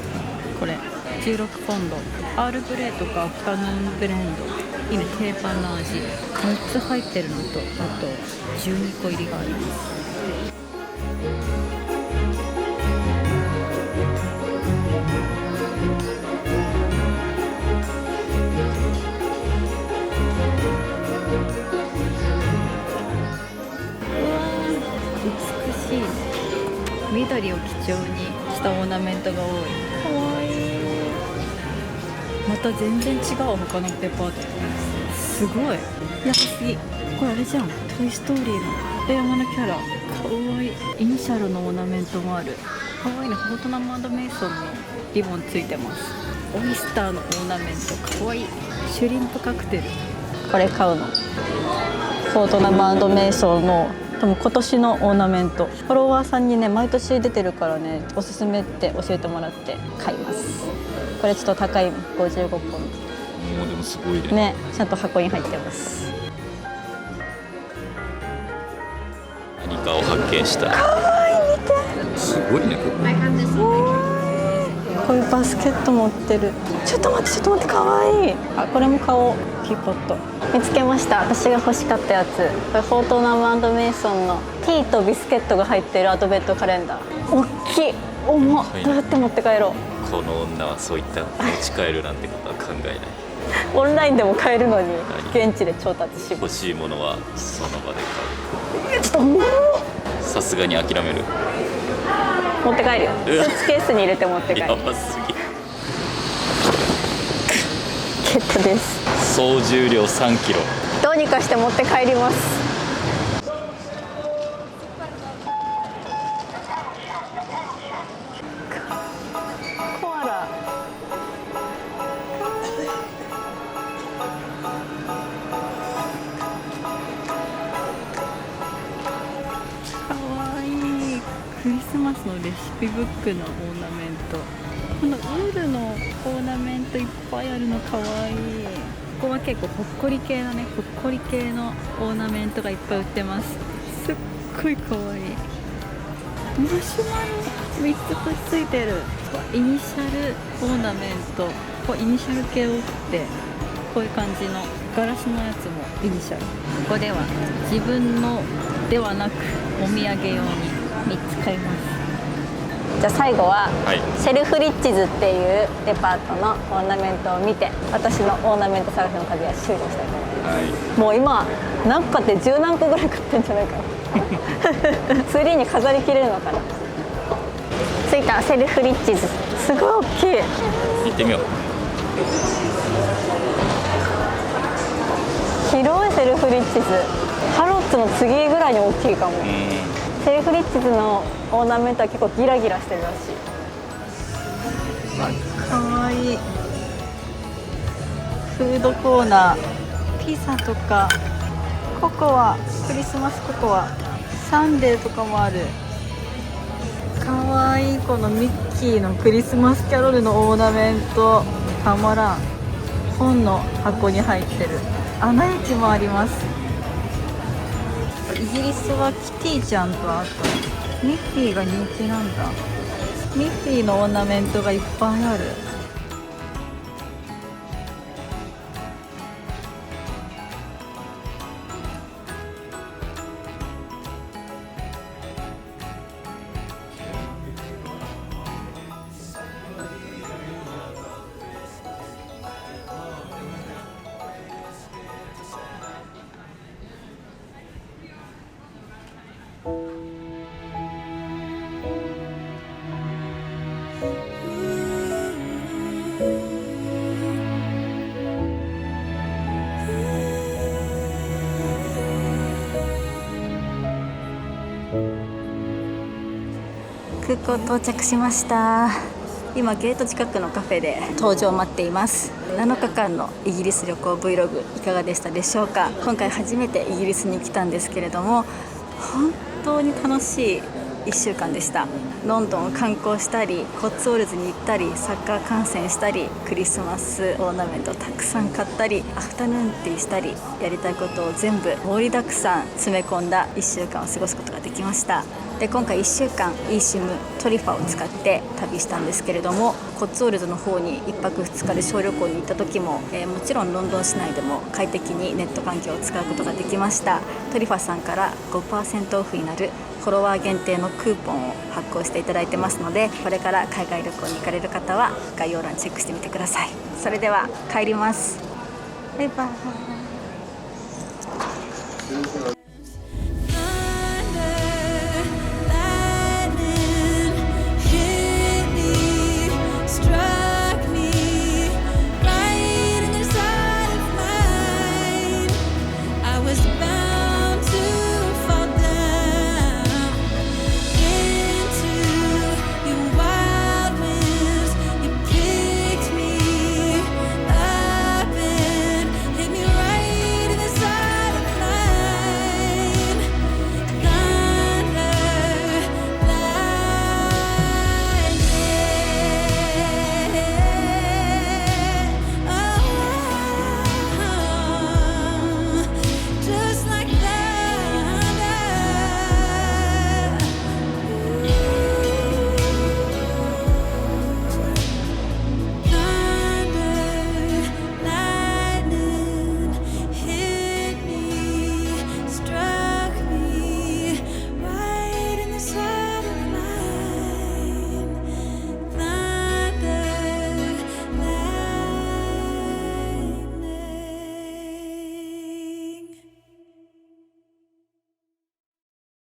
これ16ポンド。アールグレーとかアフタヌーンブレンドいいね。定番の味3つ入ってるのとあと12個入りがあります。美しいね。緑を基調にしたオーナメントが多い。かわいい。また全然違う他のデパート。すごい安すぎ。これあれじゃん。トイストーリーの平山のキャラ。かわいい。イニシャルのオーナメントもある。かわいいね。フォートナム&メイソンのリボンついてます。オイスターのオーナメントかわいい。シュリンプカクテル。これ買うの。フォートナム&メイソンの多分今年のオーナメント。フォロワーさんにね毎年出てるからねおすすめって教えてもらって買います。これちょっと高い55ポンド。もうでもすごいね。ね、ちゃんと箱に入ってます。何かを発見した。かわいい。見て。すごいねここ。こういうバスケット持ってる。ちょっと待ってちょっと待って。かわいい。あ、これも買おう。ティーポット見つけました。私が欲しかったやつ。これフォートナム&メイソンのティーとビスケットが入っているアドベントカレンダー。大きい。重っ。どうやって持って帰ろう。この女はそういった持ち帰るなんてことは考えない。オンラインでも買えるのに現地で調達しま欲す。しいものはその場で買ちょっと重っ。う。さすがに諦める。持って帰るよ。スうわーツケースに入れて持って帰る。やばすぎ。ゲットです。総重量3キロ。どうにかして持って帰ります。コアラ。かわいい。クリスマスのレシピブックのオーナメント。このウールのオーナメントいっぱいあるのかわいい。ここは結構ほっこり系のね、ほっこり系のオーナメントがいっぱい売ってます。すっごいかわいい。マシュマロ3つくっついてる。イニシャルオーナメント。こうイニシャル系多くてこういう感じのガラスのやつもイニシャル。ここでは自分のではなくお土産用に3つ買います。じゃあ最後は、セルフリッチズっていうデパートのオーナメントを見て、私のオーナメント探しの旅は終了したいと思います。もう今何個って10何個ぐらい買ってんじゃないかなツリーに飾りきれるのかな。着いた。セルフリッチズ、すごい大きい。行ってみよう。広いセルフリッチズ。ハロッツの次ぐらいに大きいかも。セルフリッチズのオーナメントは結構ギラギラしてるらしい。かわいい。フードコーナー、ピザとかココア、クリスマスココア、サンデーとかもある。かわいい。このミッキーのクリスマスキャロルのオーナメントたまらん。本の箱に入ってる。アナ雪もあります。イギリスはキティちゃんとあとミッフィーが人気なんだ。ミッフィーのオーナメントがいっぱいある。空港到着しました。今ゲート近くのカフェで搭乗を待っています。7日間のイギリス旅行 Vlog いかがでしたでしょうか。今回初めてイギリスに来たんですけれども、本当に楽しい1週間でした。ロンドンを観光したり、コッツウォルズに行ったり、サッカー観戦したり、クリスマスオーナメントをたくさん買ったり、アフタヌーンティーしたり、やりたいことを全部盛りだくさん詰め込んだ1週間を過ごすことができました。で今回1週間 eSIM トリファを使って旅したんですけれども、コッツウォルズの方に1泊2日で小旅行に行った時も、もちろんロンドン市内でも快適にネット環境を使うことができました。トリファさんから 5% オフになるフォロワー限定のクーポンを発行していただいてますので、これから海外旅行に行かれる方は概要欄チェックしてみてください。それでは帰ります。バイバイ。